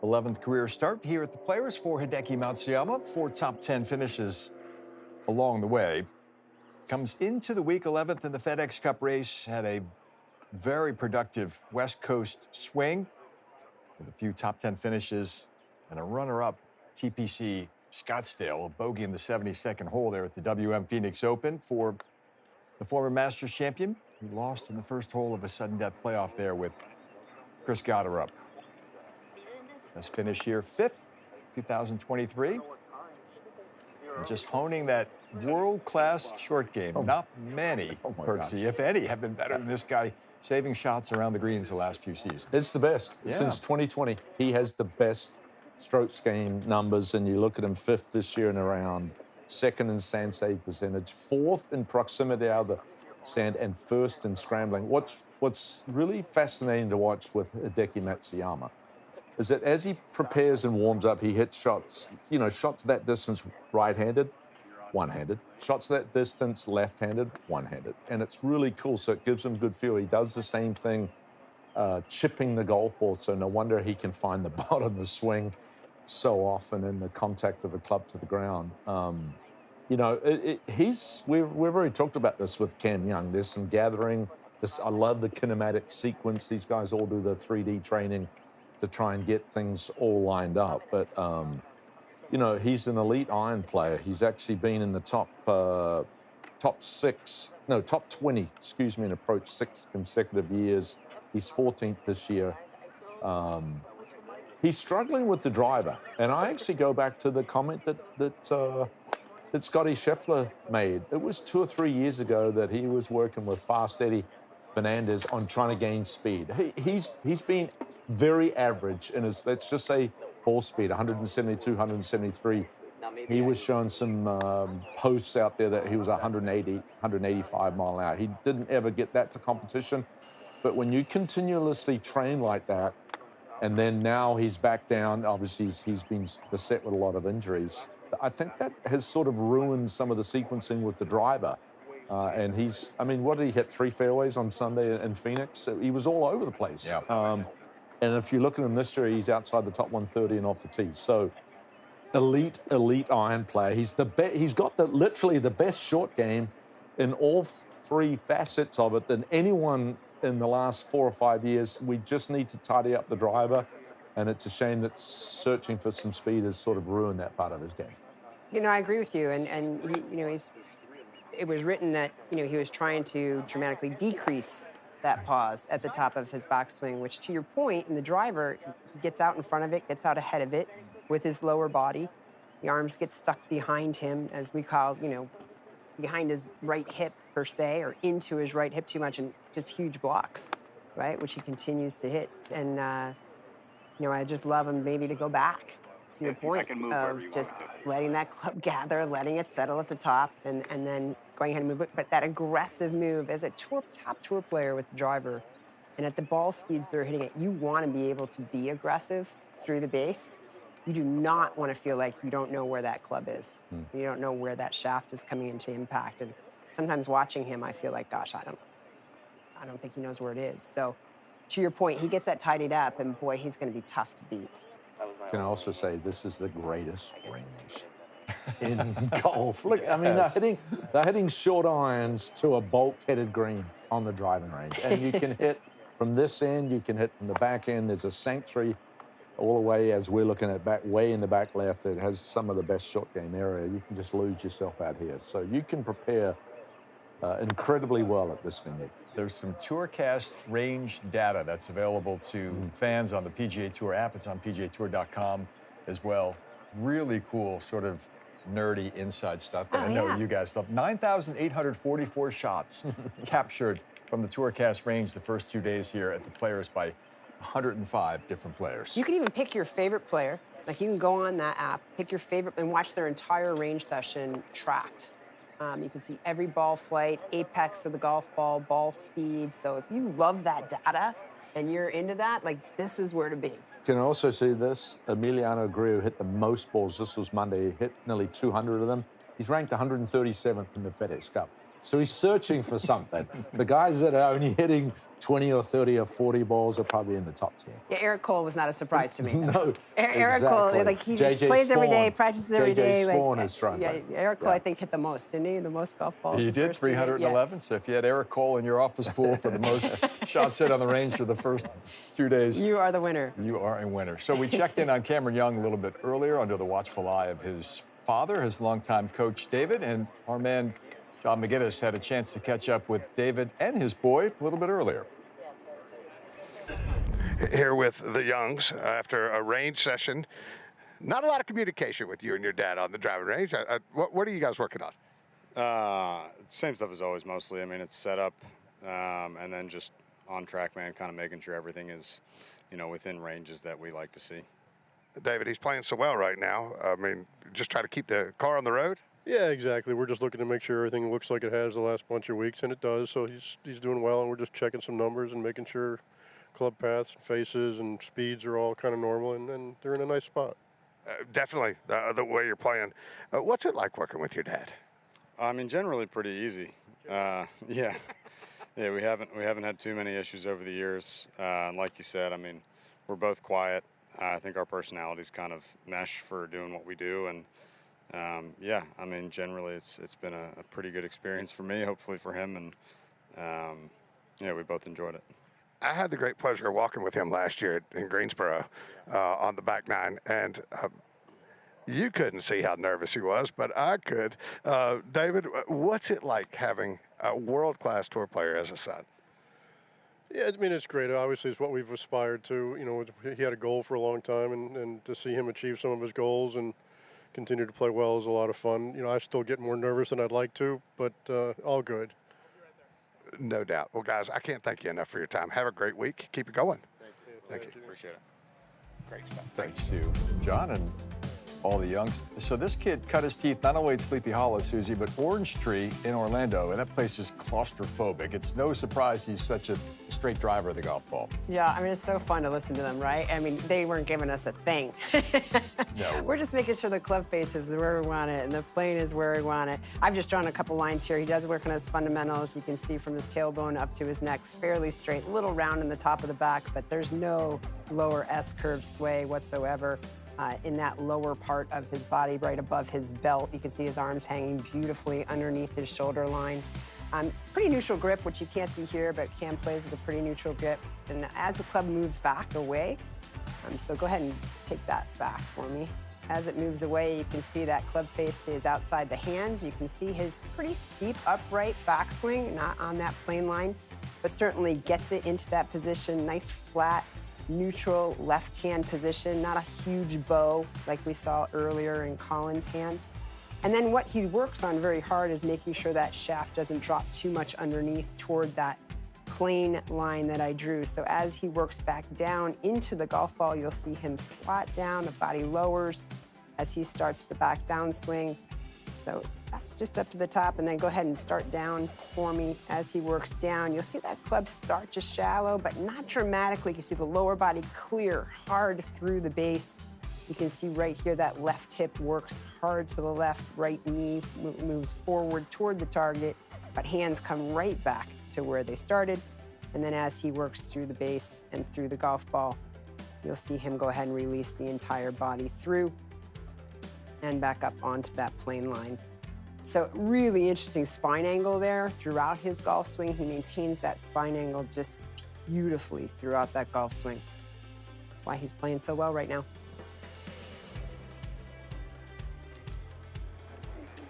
th career start here at the Players for Hideki Matsuyama. 4 top 10 finishes along the way. Comes into the week 11th in the FedEx Cup race. Had a very productive West Coast swing with a few top 10 finishes and a runner-up TPC Scottsdale, a bogey in the 72nd hole there at the WM Phoenix Open for the former Masters champion, who lost in the first hole of a sudden death playoff there with Chris Goddard up. Best finish here, 5th, 2023. And just honing that world-class short game. Not many, Perksy, if any, have been better than this guy, saving shots around the greens the last few seasons. It's the best. Yeah. Since 2020, he has the best strokes gained numbers, and you look at him 5th this year in a round, 2nd in sand save percentage, 4th in proximity out of the sand, and 1st in scrambling. What's really fascinating to watch with Hideki Matsuyama is that as he prepares and warms up, he hits shots, shots that distance right-handed, one-handed, shots that distance left-handed, one-handed. And it's really cool, so it gives him good feel. He does the same thing, chipping the golf ball, so no wonder he can find the bottom of the swing so often in the contact of the club to the ground. We've already talked about this with Cam Young. There's some gathering. I love the kinematic sequence. These guys all do the 3D training to try and get things all lined up. But, he's an elite iron player. He's actually been in the top 20, in approach 6 consecutive years. He's 14th this year. He's struggling with the driver. And I actually go back to the comment that Scotty Scheffler made. It was 2 or 3 years ago that he was working with Fast Eddie Fernandez on trying to gain speed. He's been very average in his, let's just say, ball speed, 172, 173. He was showing some posts out there that he was 180, 185 mile an hour. He didn't ever get that to competition. But when you continuously train like that, and then now he's back down, obviously he's been beset with a lot of injuries. I think that has sort of ruined some of the sequencing with the driver. And what did he hit? 3 fairways on Sunday in Phoenix? He was all over the place. Yeah. And if you look at him this year, he's outside the top 130 and off the tee. So elite iron player. He's got literally the best short game in all 3 facets of it than anyone in the last 4 or 5 years. We just need to tidy up the driver. And it's a shame that searching for some speed has sort of ruined that part of his game. I agree with you. And he, it was written that, he was trying to dramatically decrease that pause at the top of his backswing, which, to your point, in the driver, he gets out in front of it, gets out ahead of it with his lower body. The arms get stuck behind him, as we call, behind his right hip, per se, or into his right hip too much, and just huge blocks, right, which he continues to hit. And, I just love him maybe to go back to your point of just letting that club gather, letting it settle at the top, and then going ahead and move it. But that aggressive move as a top tour player with the driver, and at the ball speeds they're hitting it, you want to be able to be aggressive through the base. You do not want to feel like you don't know where that club is. You don't know where that shaft is coming into impact. And sometimes watching him, I feel like, gosh, I don't think he knows where it is. So to your point, he gets that tidied up, and boy, he's going to be tough to beat. Can I also say this is the greatest range in golf? Look, I mean, they're hitting short irons to a bulk-headed green on the driving range. And you can hit from this end, you can hit from the back end. There's a sanctuary all the way, as we're looking at way in the back left. It has some of the best short game area. You can just lose yourself out here. So you can prepare incredibly well at this venue. There's some TourCast range data that's available to fans on the PGA Tour app. It's on PGATour.com as well. Really cool, sort of nerdy inside stuff that I know you guys love. 9,844 shots captured from the TourCast range the first 2 days here at the Players by 105 different players. You can even pick your favorite player. Like, you can go on that app, pick your favorite, and watch their entire range session tracked. You can see every ball flight, apex of the golf ball, ball speed. So if you love that data and you're into that, like, this is where to be. Can I also see this? Emiliano Grillo hit the most balls. This was Monday. He hit nearly 200 of them. He's ranked 137th in the FedEx Cup. So he's searching for something. The guys that are only hitting 20 or 30 or 40 balls are probably in the top 10. Yeah, Eric Cole was not a surprise to me. No, Eric Cole, like, he just plays every day, practices every day. Spawn is strong. Yeah, Eric Cole, I think, hit the most, didn't he? The most golf balls. He did, 311. So if you had Eric Cole in your office pool for the most shots hit on the range for the first 2 days, you are the winner. You are a winner. So we checked in on Cameron Young a little bit earlier under the watchful eye of his father, his longtime coach, David, and our man, John McGinnis, had a chance to catch up with David and his boy a little bit earlier. Here with the Youngs after a range session. Not a lot of communication with you and your dad on the driving range. What are you guys working on? Same stuff as always, mostly. I mean, it's set up and then just on track, man, kind of making sure everything is, within ranges that we like to see. David, he's playing so well right now. I mean, just try to keep the car on the road? Yeah, exactly. We're just looking to make sure everything looks like it has the last bunch of weeks, and it does. So he's doing well, and we're just checking some numbers and making sure club paths, faces, and speeds are all kind of normal, and they're in a nice spot. Definitely, the way you're playing. What's it like working with your dad? I mean, generally pretty easy. Yeah, we haven't had too many issues over the years. Like you said, I mean, we're both quiet. I think our personalities kind of mesh for doing what we do, and yeah, I mean, generally it's been a pretty good experience for me, hopefully for him, and yeah, we both enjoyed it. I had the great pleasure of walking with him last year in Greensboro on the back nine, and you couldn't see how nervous he was, but I could. David, what's it like having a world-class tour player as a son? Yeah, I mean, it's great. Obviously, it's what we've aspired to. He had a goal for a long time, and to see him achieve some of his goals and continue to play well is a lot of fun. I still get more nervous than I'd like to, but all good. No doubt. Well, guys, I can't thank you enough for your time. Have a great week. Keep it going. Thank you. Appreciate it. Great stuff. Thanks to John and all the Youngs. So this kid cut his teeth not only at Sleepy Hollow, Susie, but Orange Tree in Orlando, and that place is claustrophobic. It's no surprise he's such a straight driver of the golf ball. Yeah, I mean, it's so fun to listen to them, right? I mean, they weren't giving us a thing. No. We're just making sure the club face is where we want it and the plane is where we want it. I've just drawn a couple lines here. He does work on his fundamentals. You can see from his tailbone up to his neck, fairly straight, little round in the top of the back, but there's no lower S-curve sway whatsoever. In that lower part of his body, right above his belt. You can see his arms hanging beautifully underneath his shoulder line. Pretty neutral grip, which you can't see here, but Cam plays with a pretty neutral grip. And as the club moves back away, so go ahead and take that back for me. As it moves away, you can see that club face stays outside the hands. You can see his pretty steep upright backswing, not on that plane line, but certainly gets it into that position, nice flat, neutral left-hand position, not a huge bow like we saw earlier in Collin's hands. And then what he works on very hard is making sure that shaft doesn't drop too much underneath toward that plane line that I drew. So as he works back down into the golf ball, you'll see him squat down, the body lowers as he starts the back downswing. So that's just up to the top, and then go ahead and start down for me as he works down. You'll see that club start just shallow, but not dramatically. You can see the lower body clear hard through the base. You can see right here that left hip works hard to the left, right knee moves forward toward the target, but hands come right back to where they started. And then as he works through the base and through the golf ball, you'll see him go ahead and release the entire body through and back up onto that plane line. So really interesting spine angle there throughout his golf swing. He maintains that spine angle just beautifully throughout that golf swing. That's why he's playing so well right now.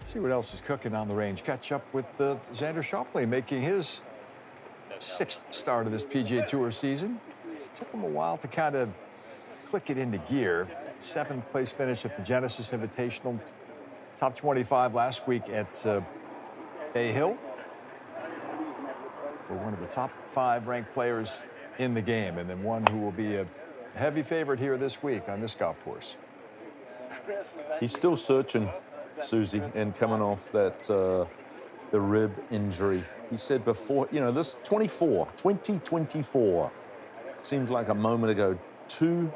See what else is cooking on the range. Catch up with Xander Schauffele making his 6th start of this PGA Tour season. It took him a while to kind of click it into gear. 7th place finish at the Genesis Invitational. Top 25 last week at Bay Hill. For one of the top 5 ranked players in the game, and then one who will be a heavy favorite here this week on this golf course. He's still searching, Susie, and coming off that the rib injury. He said before, you know, this 2024 seems like a moment ago.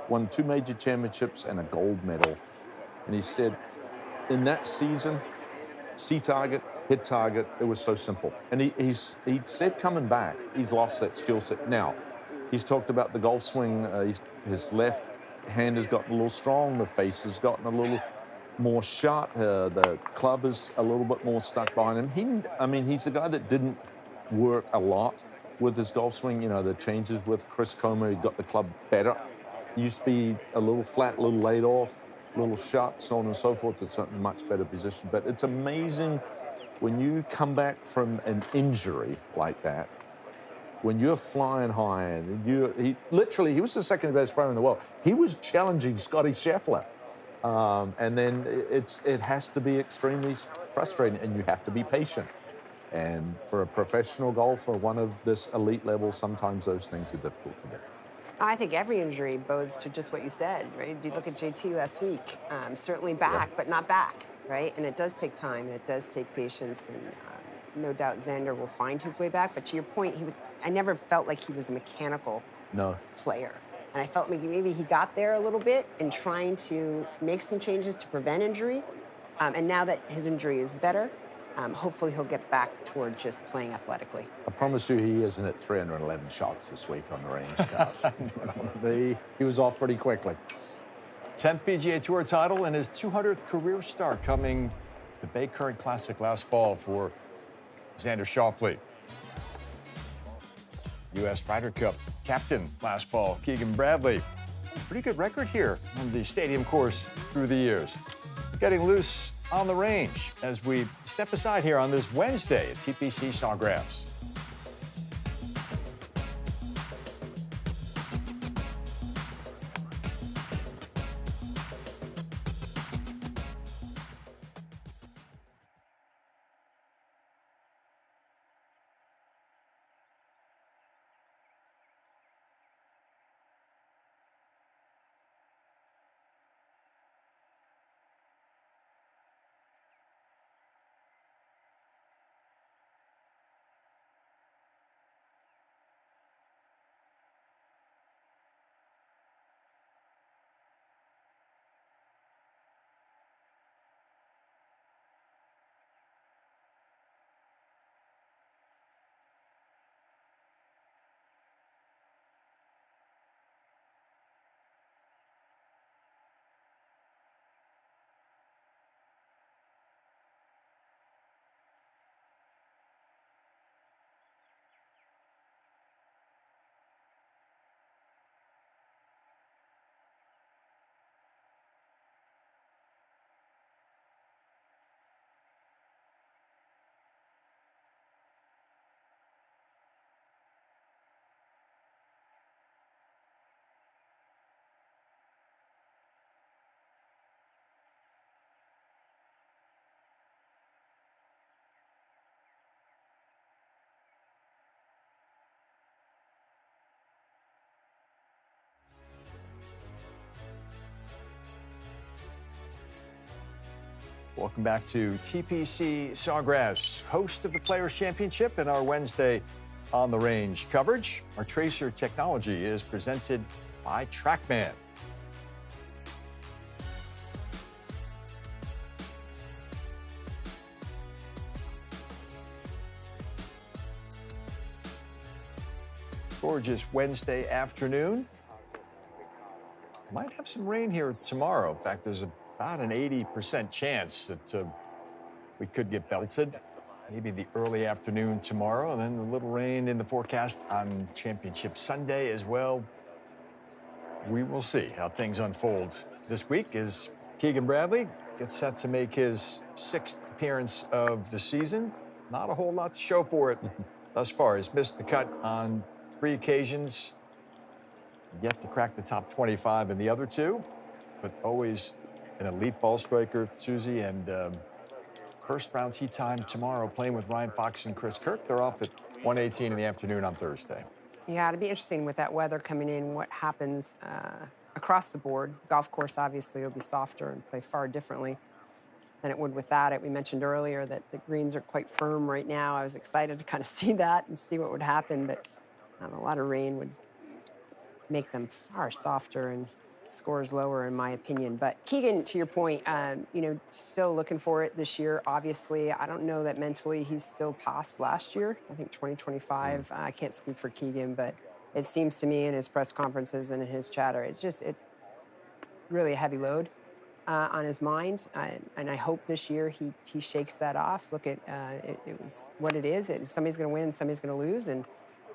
Won 2 major championships and a gold medal. And he said, in that season, see target, hit target, it was so simple. And he said coming back, he's lost that skill set. Now, he's talked about the golf swing. His left hand has gotten a little strong. The face has gotten a little more sharp. The club is a little bit more stuck behind him. He's a guy that didn't work a lot with his golf swing. You know, the changes with Chris Comer, he got the club better. Used to be a little flat, a little laid off, a little shut, so on and so forth. It's a much better position. But it's amazing when you come back from an injury like that, when you're flying high, and he was the second best player in the world. He was challenging Scotty Scheffler. And then it has to be extremely frustrating, and you have to be patient. And for a professional golfer, one of this elite level, sometimes those things are difficult to do. I think every injury bodes to just what you said, right? You look at JT last week, certainly back, but not back, right? And it does take time, and it does take patience, and no doubt Xander will find his way back. But to your point, I never felt like he was a mechanical player. And I felt like maybe he got there a little bit in trying to make some changes to prevent injury. And now that his injury is better, hopefully he'll get back toward just playing athletically. I promise you he isn't at 311 shots this week on the range, guys. He was off pretty quickly. 10th PGA Tour title and his 200th career start coming the Bay Current Classic last fall for Xander Schauffele. U.S. Ryder Cup captain last fall, Keegan Bradley. Pretty good record here on the stadium course through the years. Getting loose on the range as we step aside here on this Wednesday at TPC Sawgrass. Welcome back to TPC Sawgrass, host of the Players' Championship and our Wednesday on the range coverage. Our Tracer technology is presented by TrackMan. Gorgeous Wednesday afternoon. Might have some rain here tomorrow. In fact, there's about an 80% chance that we could get belted. Maybe the early afternoon tomorrow, and then a little rain in the forecast on Championship Sunday as well. We will see how things unfold this week as Keegan Bradley gets set to make his 6th appearance of the season. Not a whole lot to show for it thus far. He's missed the cut on 3 occasions, yet to crack the top 25 in the other 2, but always an elite ball striker, Susie, and first round tee time tomorrow, playing with Ryan Fox and Chris Kirk. They're off at 1:18 in the afternoon on Thursday. Yeah, it'll be interesting with that weather coming in, what happens across the board. Golf course, obviously, will be softer and play far differently than it would without it. We mentioned earlier that the greens are quite firm right now. I was excited to kind of see that and see what would happen, but a lot of rain would make them far softer and scores lower, in my opinion. But Keegan, to your point, still looking for it this year. Obviously, I don't know that mentally he's still past last year. I think 2025. I can't speak for Keegan, but it seems to me in his press conferences and in his chatter, it's really a heavy load on his mind. And I hope this year he shakes that off. Look at it was what it is. Somebody's going to win, somebody's going to lose, and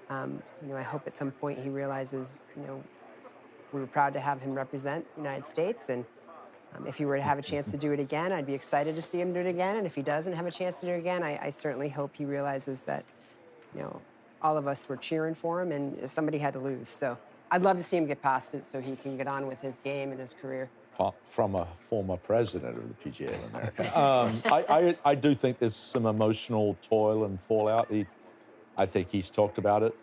I hope at some point he realizes, we were proud to have him represent the United States, and if he were to have a chance to do it again, I'd be excited to see him do it again. And if he doesn't have a chance to do it again, I certainly hope he realizes that, all of us were cheering for him, and somebody had to lose. So I'd love to see him get past it so he can get on with his game and his career. From a former president of the PGA of America. I do think there's some emotional toil and fallout. I think he's talked about it.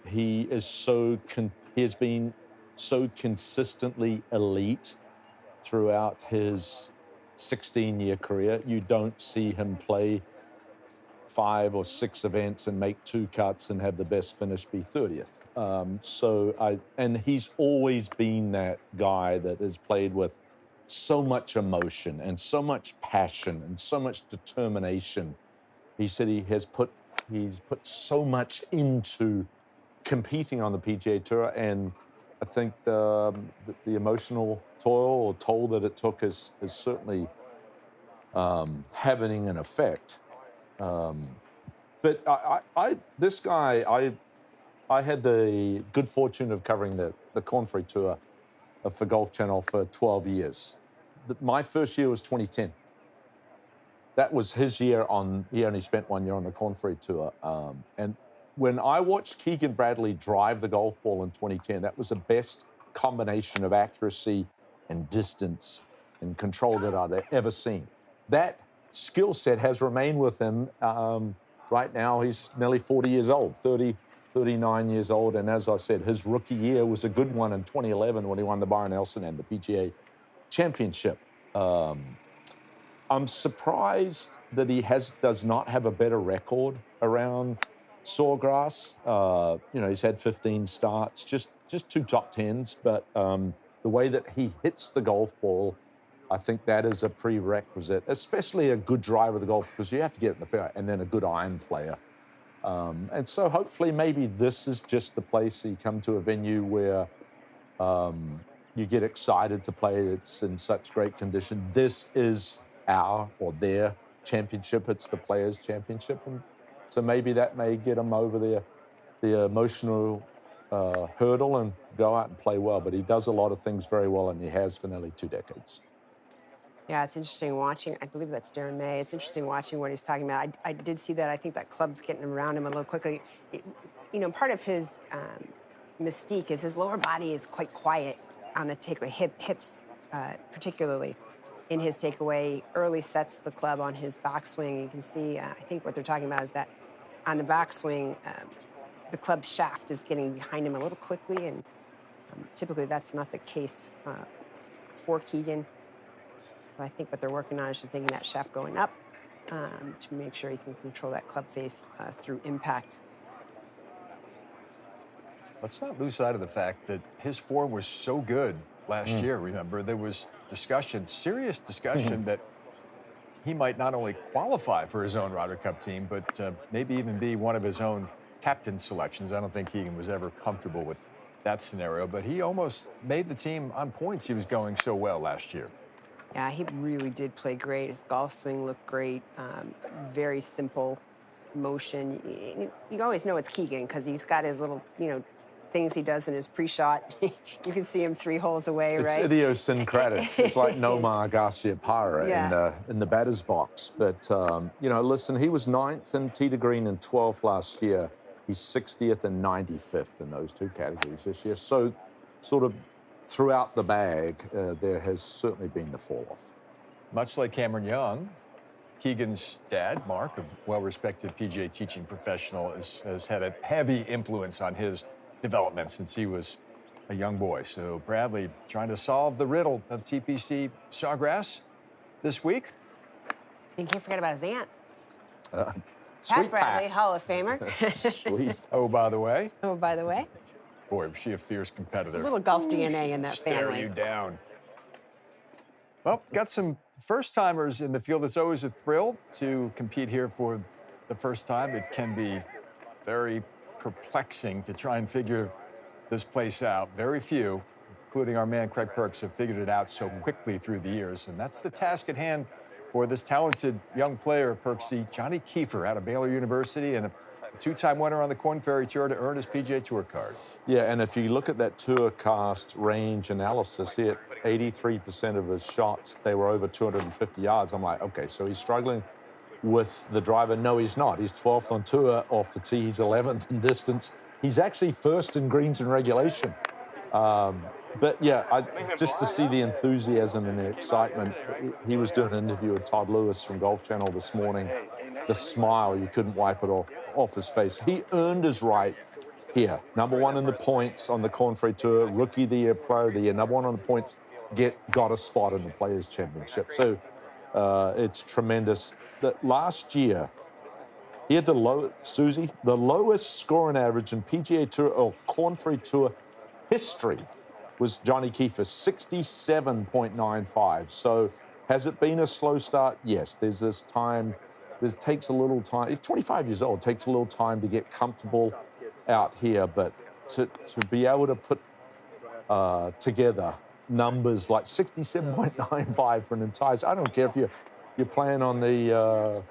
He has been so consistently elite throughout his 16-year career. You don't see him play 5 or 6 events and make 2 cuts and have the best finish be 30th. And he's always been that guy that has played with so much emotion and so much passion and so much determination. He said he's put so much into competing on the PGA Tour, and I think the emotional toil or toll that it took is certainly having an effect. But this guy, I had the good fortune of covering the Corn Ferry Tour for Golf Channel for 12 years. My first year was 2010. That was his year he only spent 1 year on the Corn Ferry Tour. And when I watched Keegan Bradley drive the golf ball in 2010, that was the best combination of accuracy and distance and control that I'd ever seen. That skill set has remained with him. Right now, he's nearly 40 years old, 39 years old. And as I said, his rookie year was a good one in 2011 when he won the Byron Nelson and the PGA Championship. I'm surprised that he does not have a better record around Sawgrass. He's had 15 starts, just 2 top 10s, but the way that he hits the golf ball, I think that is a prerequisite, especially a good driver of the golf, because you have to get in the fairway, and then a good iron player. And so hopefully maybe this is just the place you come to a venue where you get excited to play. It's in such great condition. This is our or their championship. It's the Players' Championship. And so maybe that may get him over the emotional hurdle and go out and play well. But he does a lot of things very well, and he has for nearly 2 decades. Yeah, it's interesting watching. I believe that's Darren May. It's interesting watching what he's talking about. I did see that. I think that club's getting around him a little quickly. Part of his mystique is his lower body is quite quiet on the takeaway, hips particularly. In his takeaway, early sets the club on his backswing. You can see, I think what they're talking about is that on the backswing, the club shaft is getting behind him a little quickly, and typically that's not the case for Keegan. So I think what they're working on is just making that shaft going up to make sure he can control that club face through impact. Let's not lose sight of the fact that his form was so good last year. Remember, there was discussion, serious discussion, that he might not only qualify for his own Ryder Cup team, but maybe even be one of his own captain selections. I don't think Keegan was ever comfortable with that scenario, but he almost made the team on points. He was going so well last year. Yeah, he really did play great. His golf swing looked great. Very simple motion. You always know it's Keegan because he's got his little, things he does in his pre-shot. You can see him 3 holes away, It's right? idiosyncratic. It's like Nomar Garcia-Parra in the batter's box. But, listen, he was 9th in tee to green and 12th last year. He's 60th and 95th in those 2 categories this year. So sort of throughout the bag, there has certainly been the fall-off. Much like Cameron Young, Keegan's dad, Mark, a well-respected PGA teaching professional, has had a heavy influence on his development since he was a young boy. So Bradley trying to solve the riddle of TPC Sawgrass this week. You can't forget about his aunt. Sweet Pat Bradley, Pat. Hall of Famer. Sweet. Oh, by the way. Oh, by the way. Boy, was she a fierce competitor. A little golf DNA in that Stare family. you down. Well, got some first-timers in the field. It's always a thrill to compete here for the first time. It can be very perplexing to try and figure this place out. Very few, including our man Craig Perks, have figured it out so quickly through the years. And that's the task at hand for this talented young player, Perksy, Johnny Kefir out of Baylor University, and a 2-time winner on the Korn Ferry Tour to earn his PGA Tour card. Yeah, and if you look at that tour cast range analysis, he hit 83% of his shots, they were over 250 yards. I'm like, okay, so he's struggling with the driver. No, he's not. He's 12th on tour off the tee. He's 11th in distance. He's actually first in greens and regulation. But yeah, just to see the enthusiasm and the excitement. He was doing an interview with Todd Lewis from Golf Channel this morning. The smile, you couldn't wipe it off his face. He earned his right here. #1 in the points on the Korn Ferry Tour, Rookie of the Year, Player of the Year. #1 on the points, got a spot in the Players' Championship. So it's tremendous. That last year, he had the lowest scoring average in PGA Tour or Korn Ferry Tour history was Johnny Kefir, 67.95. So has it been a slow start? Yes, there's this time. It takes a little time. He's 25 years old. It takes a little time to get comfortable out here, but to be able to put together numbers like 67.95 for an entire. I don't care if you're playing on the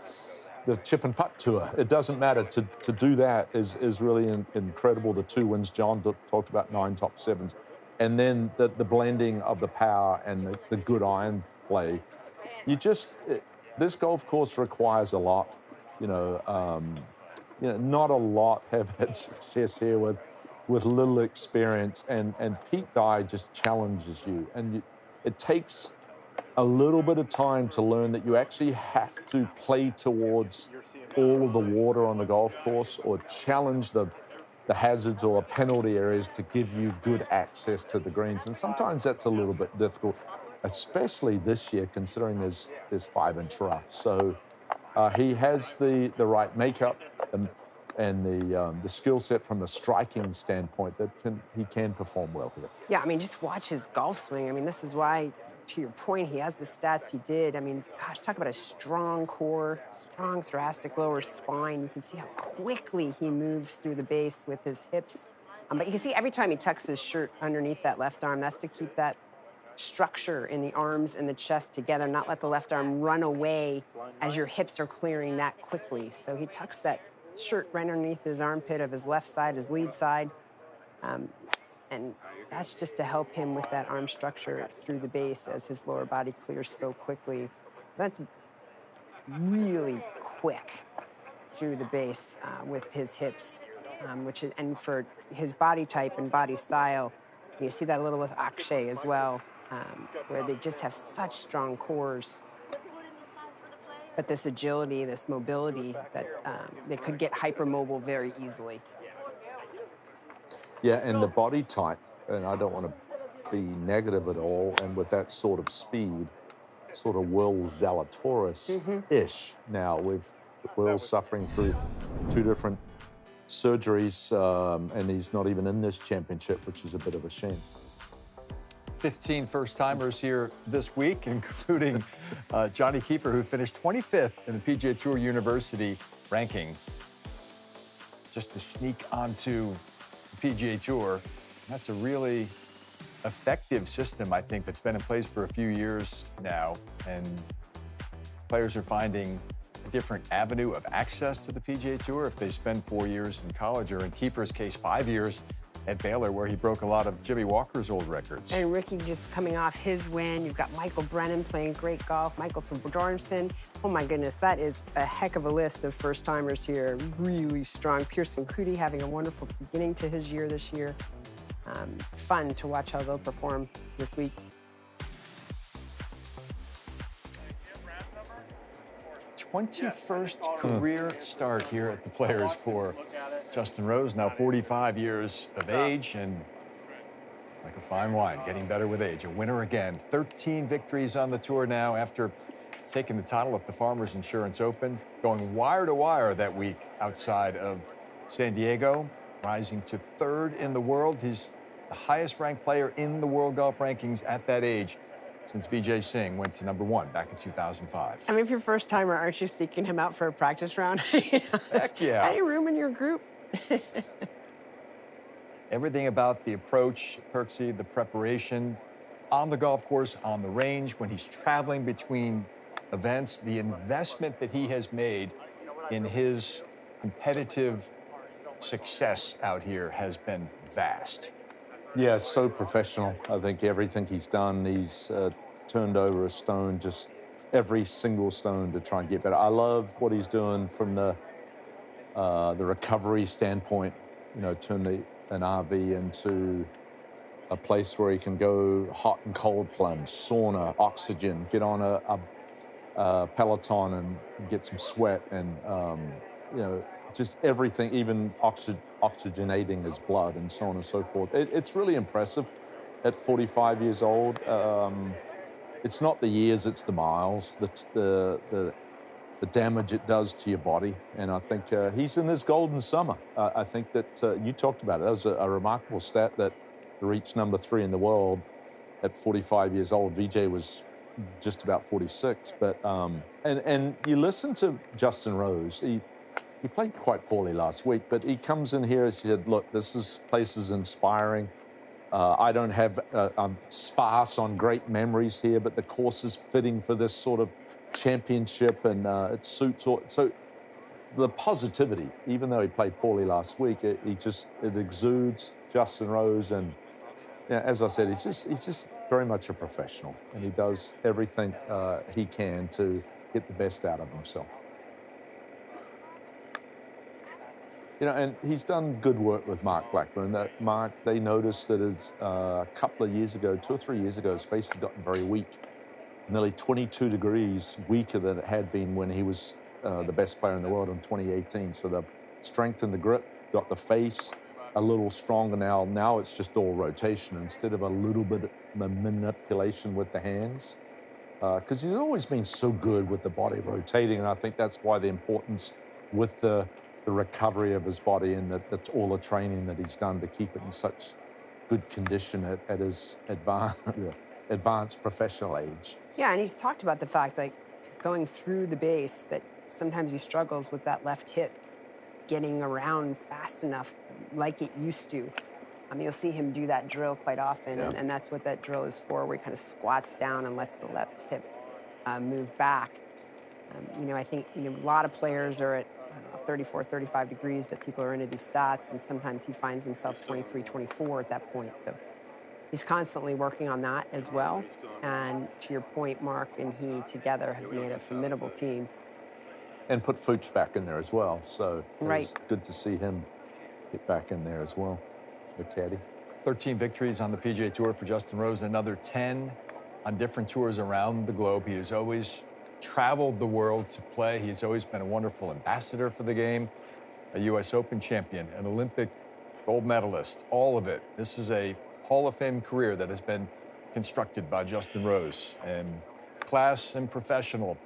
chip and putt tour. It doesn't matter. To do that is really incredible. The 2 wins, John talked about 9 top 7s. And then the blending of the power and the good iron play. This golf course requires a lot. Not a lot have had success here with little experience. And Pete Dye just challenges you. And it takes a little bit of time to learn that you actually have to play towards all of the water on the golf course or challenge the hazards or penalty areas to give you good access to the greens. And sometimes that's a little bit difficult, especially this year, considering there's 5-inch rough. So he has the right makeup and the skill set from a striking standpoint that he can perform well here. Yeah, I mean, just watch his golf swing. I mean, this is why, to your point, he has the stats he did. I mean, gosh, talk about a strong core, strong thoracic lower spine. You can see how quickly he moves through the base with his hips. But you can see every time he tucks his shirt underneath that left arm, that's to keep that structure in the arms and the chest together, not let the left arm run away as your hips are clearing that quickly. So he tucks that shirt right underneath his armpit of his left side, his lead side. And that's just to help him with that arm structure through the base as his lower body clears so quickly. That's really quick through the base with his hips, and for his body type and body style, you see that a little with Akshay as well, where they just have such strong cores. But this agility, this mobility, that they could get hypermobile very easily. Yeah, and the body type, and I don't want to be negative at all, and with that sort of speed, sort of Will Zalatoris-ish now. Will's suffering through 2 different surgeries, and he's not even in this championship, which is a bit of a shame. 15 first-timers here this week, including Johnny Kefir, who finished 25th in the PGA Tour University ranking, just to sneak onto the PGA Tour. That's a really effective system, I think, that's been in place for a few years now, and players are finding a different avenue of access to the PGA Tour if they spend 4 years in college, or in Kiefer's case, 5 years at Baylor, where he broke a lot of Jimmy Walker's old records. And Ricky just coming off his win. You've got Michael Brennan playing great golf. Michael Jorgensen. Oh my goodness, that is a heck of a list of first-timers here. Really strong. Pearson Coody having a wonderful beginning to his year this year. Fun to watch how they'll perform this week. 21st career start here at the Players for Justin Rose, now 45 years of age, and like a fine wine, getting better with age. A winner again. 13 victories on the tour now after taking the title at the Farmers Insurance Open, going wire to wire that week outside of San Diego, rising to 3rd in the world. He's the highest ranked player in the world golf rankings at that age since Vijay Singh went to #1 back in 2005. I mean, if you're first timer, aren't you seeking him out for a practice round? Heck yeah. Any room in your group? Everything about the approach, Kirksey, the preparation on the golf course, on the range, when he's traveling between events, the investment that he has made in his competitive success out here has been vast. Yeah, so professional. I think everything he's done, he's turned over a stone, just every single stone to try and get better. I love what he's doing from the recovery standpoint. You know, turn an RV into a place where he can go hot and cold plunge, sauna, oxygen, get on a Peloton and get some sweat, and you know, just everything, even oxygenating his blood and so on and so forth. It's really impressive at 45 years old. It's not the years, it's the miles, the damage it does to your body. And I think he's in his golden summer. I think that you talked about it. That was a remarkable stat that he reached #3 in the world at 45 years old. Vijay was just about 46. But and you listen to Justin Rose. He played quite poorly last week, but he comes in here and said, look, this place is inspiring. I don't have, I'm sparse on great memories here, but the course is fitting for this sort of championship, and it suits all. So the positivity, even though he played poorly last week, it exudes Justin Rose. And yeah, as I said, he's just very much a professional, and he does everything he can to get the best out of himself. You know, and he's done good work with Mark Blackburn. That Mark, they noticed that a couple of years ago, 2 or 3 years ago, his face had gotten very weak, nearly 22 degrees weaker than it had been when he was the best player in the world in 2018. So the strength in the grip got the face a little stronger now. Now it's just all rotation instead of a little bit of manipulation with the hands. Because he's always been so good with the body rotating, and I think that's why the importance with the recovery of his body, and that's all the training that he's done to keep it in such good condition at his advanced professional age. Yeah, and he's talked about the fact, like, going through the base, that sometimes he struggles with that left hip getting around fast enough like it used to. You'll see him do that drill quite often, yeah. and that's what that drill is for, where he kind of squats down and lets the left hip move back. You know, I think, you know, a lot of players are at 34, 35 degrees that people are into these stats, and sometimes he finds himself 23, 24 at that point. So he's constantly working on that as well. And to your point, Mark and he together have made a formidable team. And put Fuchs back in there as well. So it right. was good to see him get back in there as well, the caddy. 13 victories on the PGA Tour for Justin Rose, another 10 on different tours around the globe. He has always traveled the world to play. He's always been a wonderful ambassador for the game, a U.S. Open champion, an Olympic gold medalist, all of it. This is a Hall of Fame career that has been constructed by Justin Rose. And class and professional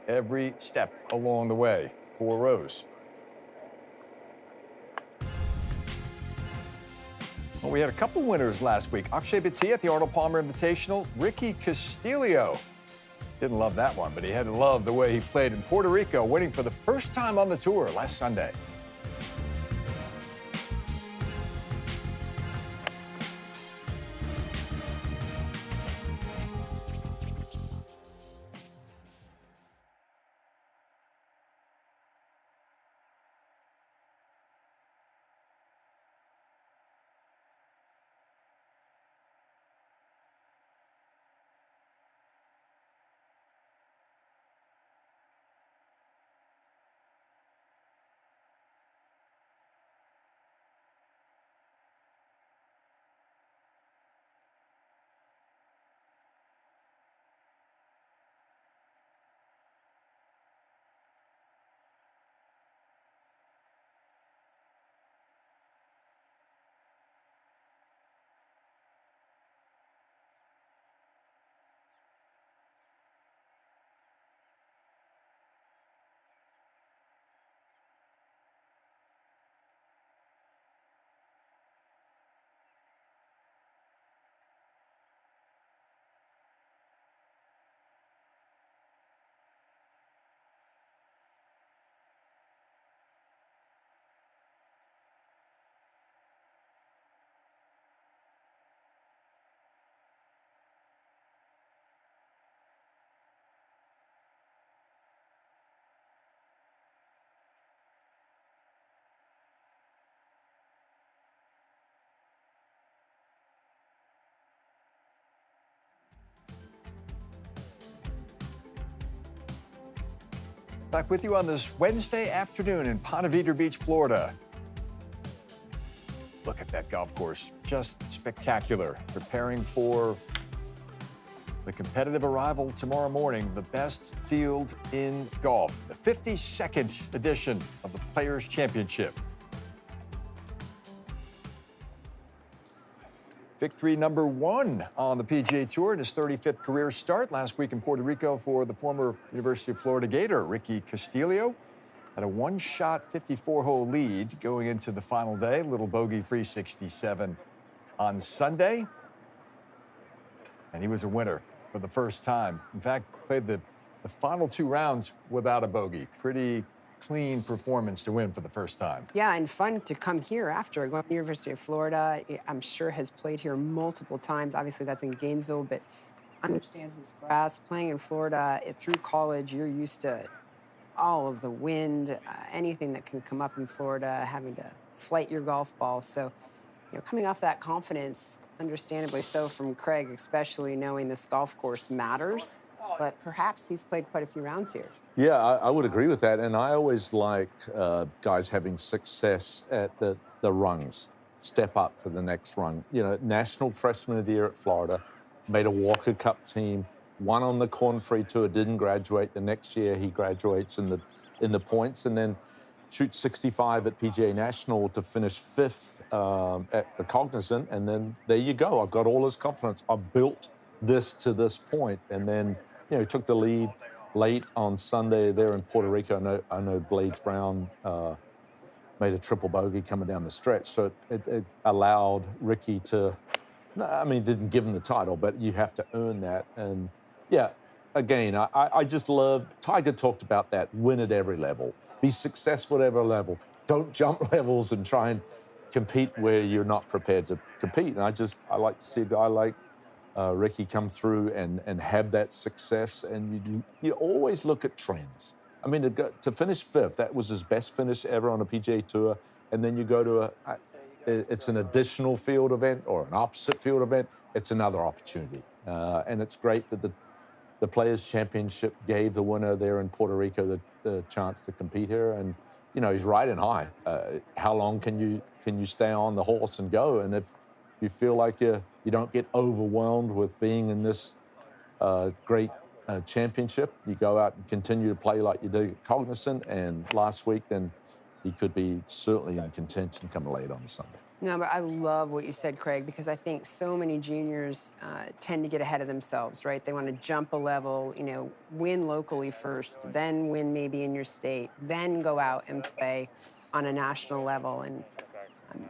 every step along the way for Rose. Well, we had a couple winners last week. Akshay Bhatia at the Arnold Palmer Invitational. Ricky Castillo. Didn't love that one, but he had to love the way he played in Puerto Rico, winning for the first time on the tour last Sunday. Back with you on this Wednesday afternoon in Ponte Vedra Beach, Florida. Look at that golf course, just spectacular. Preparing for the competitive arrival tomorrow morning, the best field in golf, the 52nd edition of the Players' Championship. Victory number 1 on the PGA Tour in his 35th career start last week in Puerto Rico for the former University of Florida Gator, Ricky Castillo. Had a one-shot 54-hole lead going into the final day. Little bogey-free 67 on Sunday. And he was a winner for the first time. In fact, played the final 2 rounds without a bogey. Pretty clean performance to win for the first time. Yeah, and fun to come here after going to the University of Florida. I'm sure has played here multiple times. Obviously, that's in Gainesville, but understands this grass. Playing in Florida through college, you're used to all of the wind, anything that can come up in Florida, having to flight your golf ball. So, coming off that confidence, understandably so from Craig, especially knowing this golf course matters. But perhaps he's played quite a few rounds here. Yeah, I would agree with that. And I always like guys having success at the rungs, step up to the next rung. National Freshman of the Year at Florida, made a Walker Cup team, won on the Corn Ferry Tour, didn't graduate. The next year he graduates in the points, and then shoots 65 at PGA National to finish 5th at the Cognizant. And then there you go. I've got all his confidence. I've built this to this point. And then, he took the lead late on Sunday there in Puerto Rico. I know Blades Brown made a triple bogey coming down the stretch. So it allowed Ricky to, didn't give him the title, but you have to earn that. And yeah, again, I just love, Tiger talked about that, win at every level, be successful at every level. Don't jump levels and try and compete where you're not prepared to compete. And I like to see a guy like Ricky come through and have that success. And you always look at trends. To finish 5th, that was his best finish ever on a PGA Tour. And then you go to it's an additional field event or an opposite field event. It's another opportunity. And it's great that the Players' Championship gave the winner there in Puerto Rico the chance to compete here. And, he's riding high. How long can you stay on the horse and go? And if you feel like you don't get overwhelmed with being in this great championship, you go out and continue to play like you do at Cognizant. And last week, then, he could be certainly in contention come late on Sunday. No, but I love what you said, Craig, because I think so many juniors tend to get ahead of themselves, right? They want to jump a level, you know, win locally first, then win maybe in your state, then go out and play on a national level. And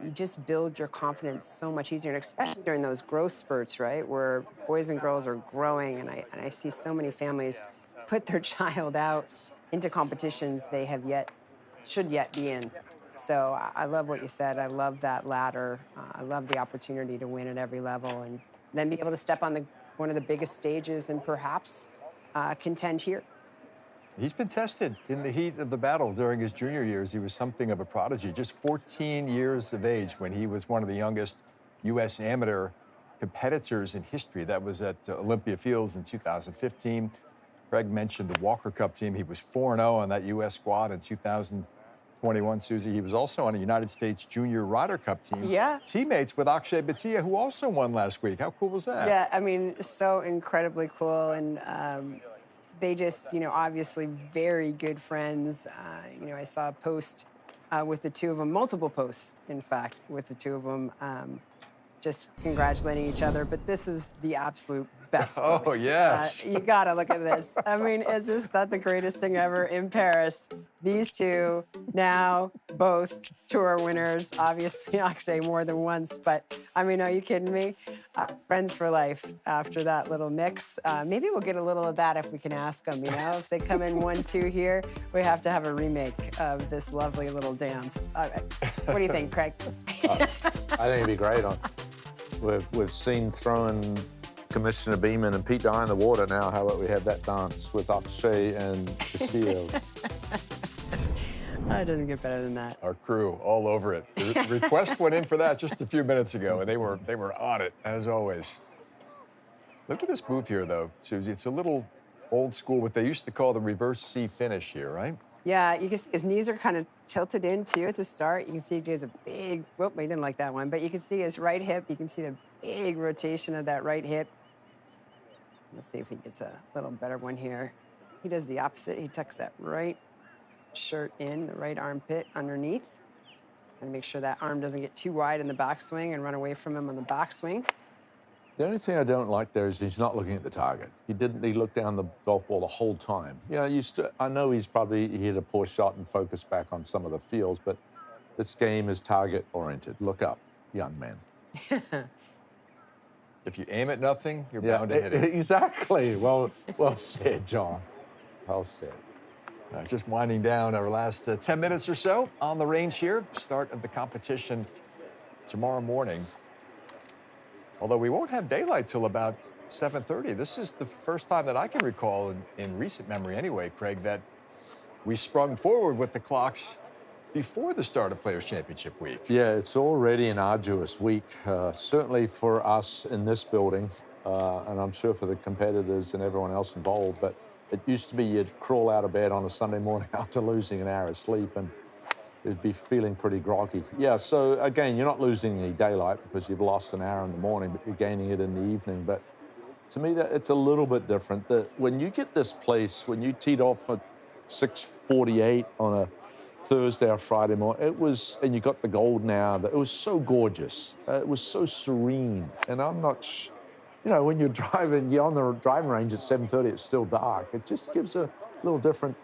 you just build your confidence so much easier, and especially during those growth spurts, right, where boys and girls are growing. And I see so many families put their child out into competitions they have should yet be in. So I love what you said. I love that ladder. I love the opportunity to win at every level and then be able to step on one of the biggest stages and perhaps contend here. He's been tested in the heat of the battle during his junior years. He was something of a prodigy, just 14 years of age when he was one of the youngest U.S. amateur competitors in history. That was at Olympia Fields in 2015. Craig mentioned the Walker Cup team. He was 4-0 on that U.S. squad in 2021, Susie. He was also on a United States Junior Ryder Cup team. Yeah. Teammates with Akshay Bhatia, who also won last week. How cool was that? Yeah, I mean, so incredibly cool. And they just, you know, obviously very good friends. You know, I saw a post with the two of them, multiple posts, in fact, with the two of them, just congratulating each other. But this is the absolute best post. Oh, yes. You got to look at this. I mean, is this not the greatest thing ever in Paris? These two now both tour winners. Obviously, Akshay more than once. But, I mean, are you kidding me? Friends for life after that little mix. Maybe we'll get a little of that if we can ask them, you know? If they come in 1-2 here, we have to have a remake of this lovely little dance. All right. What do you think, Craig? I think it'd be great. We've seen throwing Commissioner Beeman and Pete Dye in the water now. How about we have that dance with Akshay and Castillo? It doesn't get better than that. Our crew all over it. The request went in for that just a few minutes ago, and they were on it, as always. Look at this move here, though, Susie. It's a little old school, what they used to call the reverse C finish here, right? Yeah, you can see his knees are kind of tilted in, too, at the start. You can see he has a big, whoop, he didn't like that one, but you can see his right hip. You can see the big rotation of that right hip. Let's see if he gets a little better one here. He does the opposite. He tucks that right shirt in, the right armpit underneath, and make sure that arm doesn't get too wide in the backswing and run away from him on the backswing. The only thing I don't like there is he's not looking at the target. He looked down the golf ball the whole time. You know, I know he hit a poor shot and focused back on some of the fields, but this game is target-oriented. Look up, young man. If you aim at nothing, you're bound to hit it. Exactly. Well said, John. Well said. Just winding down our last 10 minutes or so on the range here. Start of the competition tomorrow morning. Although we won't have daylight till about 7:30. This is the first time that I can recall in recent memory anyway, Craig, that we sprung forward with the clocks before the start of Players' Championship week. Yeah, it's already an arduous week, certainly for us in this building, and I'm sure for the competitors and everyone else involved. But it used to be you'd crawl out of bed on a Sunday morning after losing an hour of sleep, and you'd be feeling pretty groggy. Yeah, so again, you're not losing any daylight because you've lost an hour in the morning, but you're gaining it in the evening. But to me, it's a little bit different. When you get this place, when you teed off at 6:48 on a Thursday or Friday morning, and you got the golden hour, it was so gorgeous. It was so serene. And I'm not, you know, when you're on the driving range at 7:30, it's still dark. It just gives a little different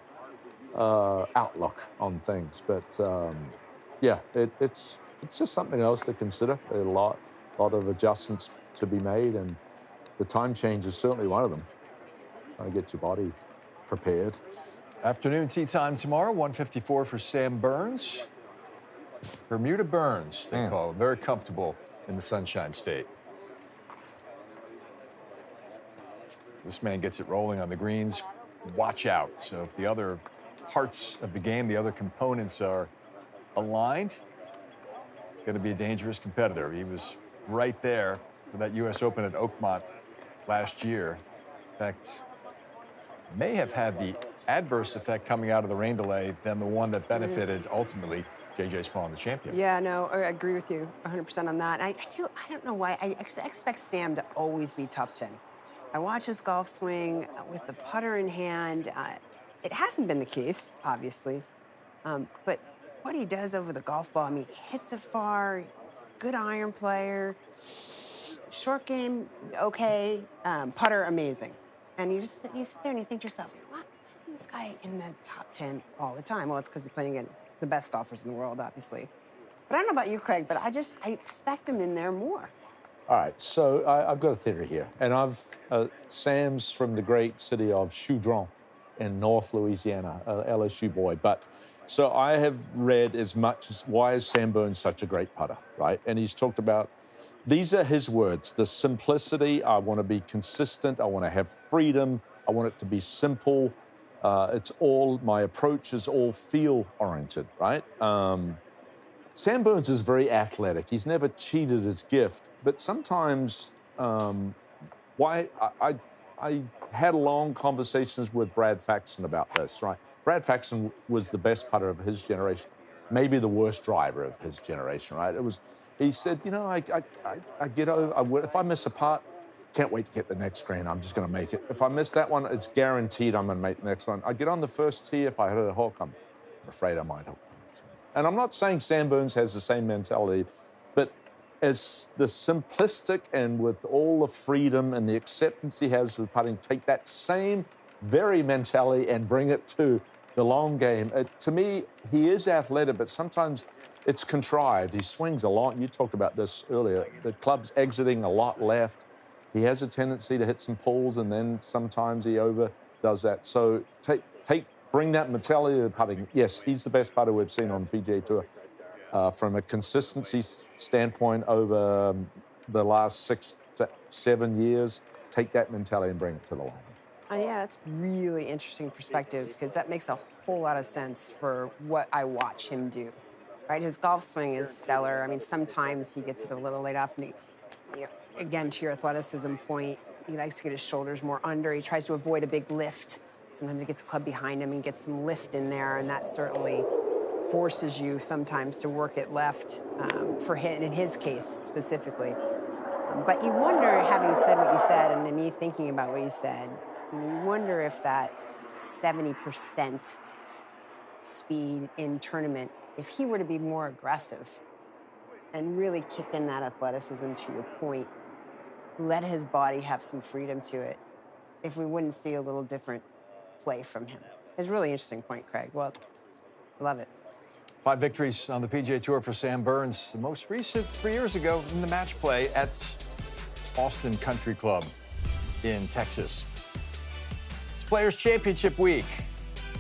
outlook on things. But yeah, it's just something else to consider. A lot of adjustments to be made, and the time change is certainly one of them. Trying to get your body prepared. Afternoon tee time tomorrow, 1:54 for Sam Burns. Bermuda Burns, they call him. Very comfortable in the Sunshine State. This man gets it rolling on the greens. Watch out. So if the other parts of the game, the other components are aligned, going to be a dangerous competitor. He was right there for that U.S. Open at Oakmont last year. In fact, may have had the adverse effect coming out of the rain delay than the one that benefited ultimately J.J. Spawn, the champion. Yeah, no, I agree with you 100% on that. I don't know why. I expect Sam to always be top 10. I watch his golf swing with the putter in hand. It hasn't been the case, obviously, but what he does over the golf ball, I mean, he hits it far, he's a good iron player, short game, okay, putter, amazing. And you sit there and you think to yourself, why isn't this guy in the top 10 all the time? Well, it's because he's playing against the best golfers in the world, obviously. But I don't know about you, Craig, but I expect him in there more. All right, so I've got a theory here, and Sam's from the great city of Choudron in North Louisiana, LSU boy. But so I have read as much as why is Sam Burns such a great putter, right? And he's talked about, these are his words, the simplicity. I want to be consistent. I want to have freedom. I want it to be simple. My approach is all feel oriented, right? Sam Burns is very athletic. He's never cheated his gift, but sometimes I had long conversations with Brad Faxon about this, right? Brad Faxon was the best putter of his generation, maybe the worst driver of his generation, right? He said, I get over, if I miss a putt, can't wait to get the next green. I'm just going to make it. If I miss that one, it's guaranteed I'm going to make the next one. I get on the first tee. If I hit a hook, I'm afraid I might hook. And I'm not saying Sam Burns has the same mentality, but as the simplistic and with all the freedom and the acceptance he has with putting, take that same very mentality and bring it to the long game. To me, he is athletic, but sometimes it's contrived. He swings a lot. You talked about this earlier. The club's exiting a lot left. He has a tendency to hit some pulls, and then sometimes he overdoes that. So bring that mentality to putting. Yes, he's the best putter we've seen on the PGA Tour. From a consistency standpoint over the last 6 to 7 years, take that mentality and bring it to the line. Yeah, that's really interesting perspective because that makes a whole lot of sense for what I watch him do. Right, his golf swing is stellar. I mean, sometimes he gets it a little late off. And again, to your athleticism point, he likes to get his shoulders more under. He tries to avoid a big lift. Sometimes he gets the club behind him and gets some lift in there, and that certainly forces you sometimes to work it left for him, in his case specifically. But you wonder, having said what you said, and me thinking about what you said, you wonder if that 70% speed in tournament, if he were to be more aggressive and really kick in that athleticism, to your point, let his body have some freedom to it, if we wouldn't see a little different play from him. It's a really interesting point, Craig. Well, love it. 5 victories on the PGA Tour for Sam Burns. The most recent 3 years ago in the match play at Austin Country Club in Texas. It's Players Championship Week.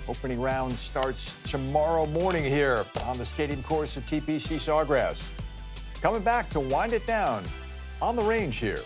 Opening round starts tomorrow morning here on the stadium course at TPC Sawgrass. Coming back to wind it down on the range here.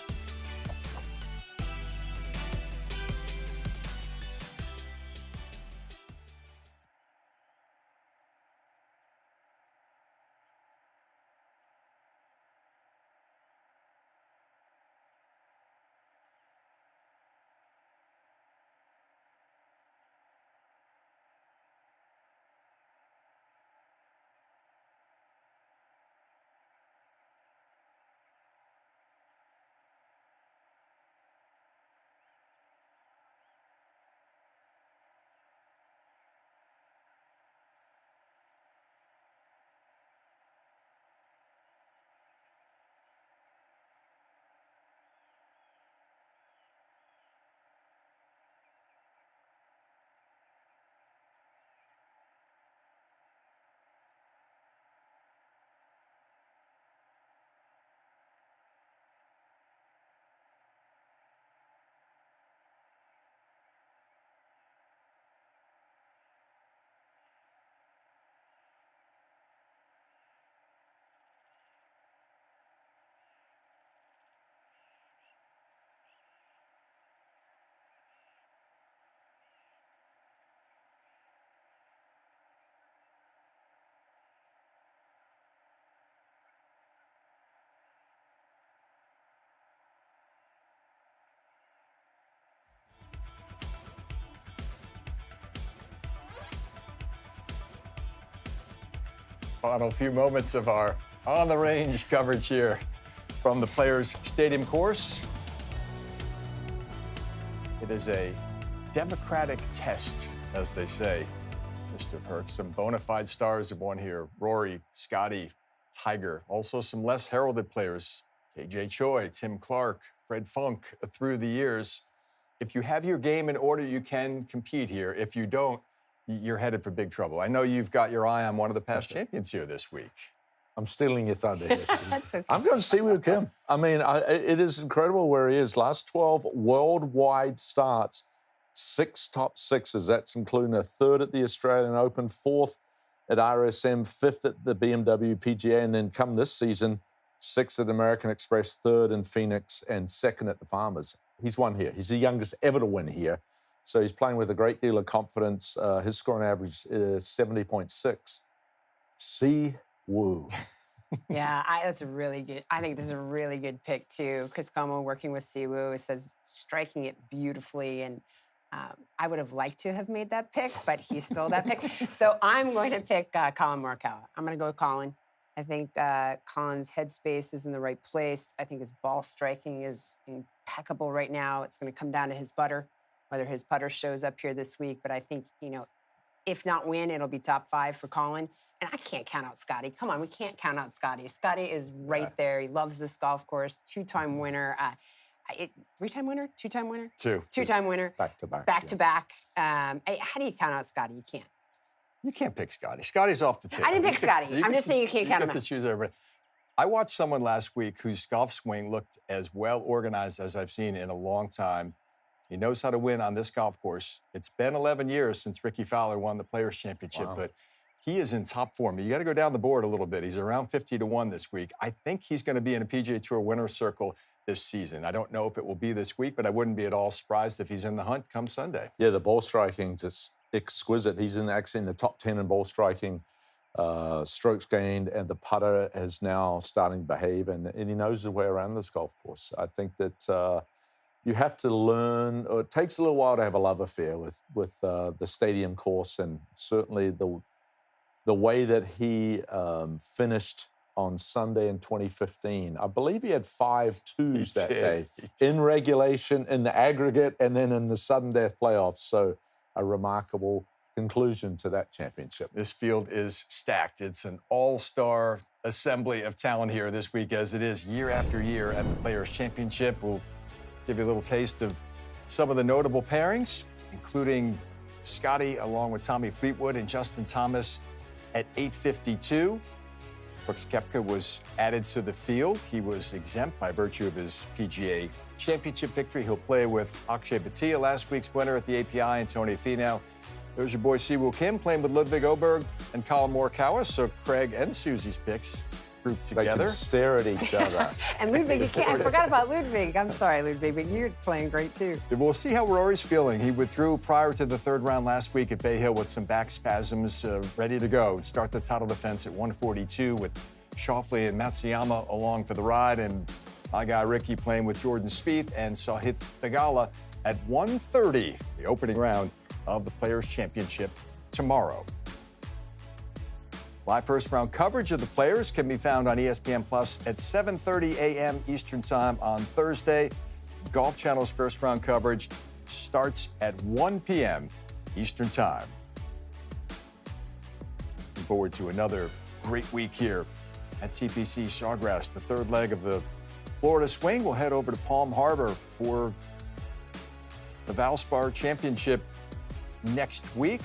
Final few moments of our on-the-range coverage here from the Players Stadium course. It is a democratic test, as they say, Mr. Perk. Some bona fide stars have won here. Rory, Scotty, Tiger. Also some less heralded players. KJ Choi, Tim Clark, Fred Funk through the years. If you have your game in order, you can compete here. If you don't, you're headed for big trouble. I know you've got your eye on one of the past champions here this week. I'm stealing your thunder. That's okay. I'm going to see with Kim. I mean, it is incredible where he is. Last 12 worldwide starts, 6 top 6s. That's including a 3rd at the Australian Open, 4th at RSM, 5th at the BMW PGA, and then come this season, 6th at American Express, 3rd in Phoenix, and 2nd at the Farmers. He's won here. He's the youngest ever to win here. So he's playing with a great deal of confidence. His scoring average is 70.6. See Woo. Yeah, that's a really good. I think this is a really good pick too. Chris Como working with Siwoo, it says striking it beautifully, and I would have liked to have made that pick, but he stole that pick. So I'm going to pick Collin Morikawa. I'm going to go with Collin. I think Collin's headspace is in the right place. I think his ball striking is impeccable right now. It's going to come down to his putter, whether his putter shows up here this week. But I think, if not win, it'll be top 5 for Collin. And I can't count out Scotty. Come on, we can't count out Scotty. Scotty is right there. He loves this golf course. 2-time winner. 3-time winner? 2-time winner? 2-time winner. Back to back. Back to back. How do you count out Scotty? You can't. You can't pick Scotty. Scotty's off the table. I didn't pick Scotty. I'm just saying you can't count him out. You get to choose everybody. I watched someone last week whose golf swing looked as well organized as I've seen in a long time. He knows how to win on this golf course. It's been 11 years since Ricky Fowler won the Players' Championship, but he is in top form. You got to go down the board a little bit. He's around 50-1 this week. I think he's going to be in a PGA Tour winner's circle this season. I don't know if it will be this week, but I wouldn't be at all surprised if he's in the hunt come Sunday. Yeah, the ball striking just exquisite. He's actually in the top 10 in ball striking, strokes gained, and the putter is now starting to behave, and he knows his way around this golf course. I think that you have to learn, or it takes a little while to have a love affair with the stadium course, and certainly the way that he finished on Sunday in 2015. I believe he had 5 twos that day in regulation, in the aggregate, and then in the sudden death playoffs. So a remarkable conclusion to that championship. This field is stacked. It's an all-star assembly of talent here this week, as it is year after year at the Players' Championship. We'll give you a little taste of some of the notable pairings, including Scotty along with Tommy Fleetwood and Justin Thomas at 852. Brooks Koepka was added to the field. He was exempt by virtue of his PGA Championship victory. He'll play with Akshay Bhatia, last week's winner at the API, and Tony Finau. There's your boy Siwoo Kim playing with Ludwig Åberg and Collin Morikawa. So Craig and Susie's picks grouped together. They can stare at each other. And Ludwig, I forgot about Ludwig. I'm sorry, Ludwig, but you're playing great too. We'll see how Rory's feeling. He withdrew prior to the 3rd round last week at Bay Hill with some back spasms, ready to go. Start the title defense at 142 with Schauffele and Matsuyama along for the ride, and my guy Ricky playing with Jordan Spieth and Sahith Theegala at 130, the opening round of the Players' Championship tomorrow. Live first-round coverage of the Players can be found on ESPN Plus at 7:30 a.m. Eastern Time on Thursday. Golf Channel's first-round coverage starts at 1 p.m. Eastern Time. Looking forward to another great week here at TPC Sawgrass. The 3rd leg of the Florida Swing will head over to Palm Harbor for the Valspar Championship next week.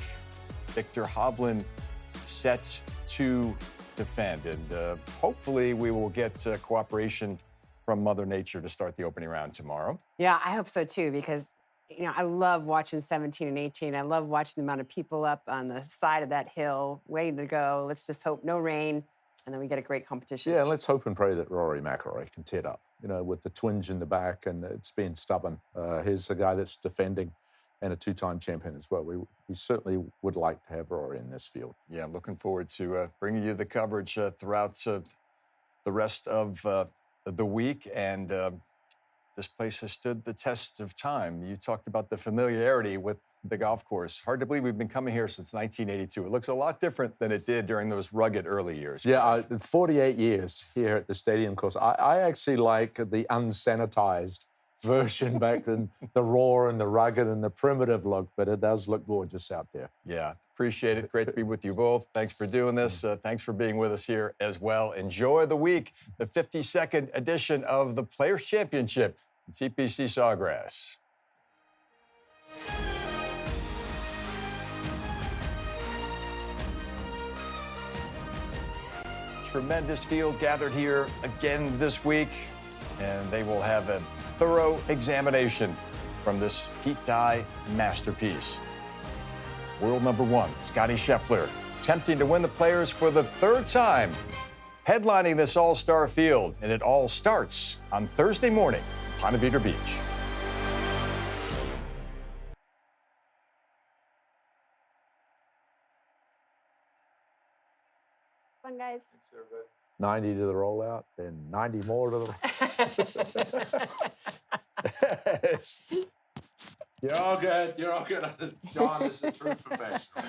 Victor Hovland set to defend, and hopefully we will get cooperation from Mother Nature to start the opening round tomorrow. Yeah, I hope so too, because I love watching 17 and 18. I love watching the amount of people up on the side of that hill waiting to go. Let's just hope no rain, and then we get a great competition. Yeah, and let's hope and pray that Rory McIlroy can tee it up, with the twinge in the back, and it's being stubborn. Here's a guy that's defending and a 2-time champion as well. We certainly would like to have Rory in this field. Yeah, looking forward to bringing you the coverage throughout the rest of the week. And this place has stood the test of time. You talked about the familiarity with the golf course. Hard to believe we've been coming here since 1982. It looks a lot different than it did during those rugged early years. Yeah, 48 years here at the stadium course. I actually like the unsanitized version back in the raw and the rugged and the primitive look, but it does look gorgeous out there. Yeah, appreciate it. Great to be with you both. Thanks for doing this. Thanks for being with us here as well. Enjoy the week, the 52nd edition of the Players' Championship, TPC Sawgrass. Tremendous field gathered here again this week, and they will have a thorough examination from this Pete Dye masterpiece. World number 1, Scotty Scheffler, attempting to win the Players for the 3rd time, headlining this all-star field, and it all starts on Thursday morning, Ponte Vedra Beach. Fun, guys. 90 to the rollout, then 90 more to the You're all good. You're all good. John is a true professional.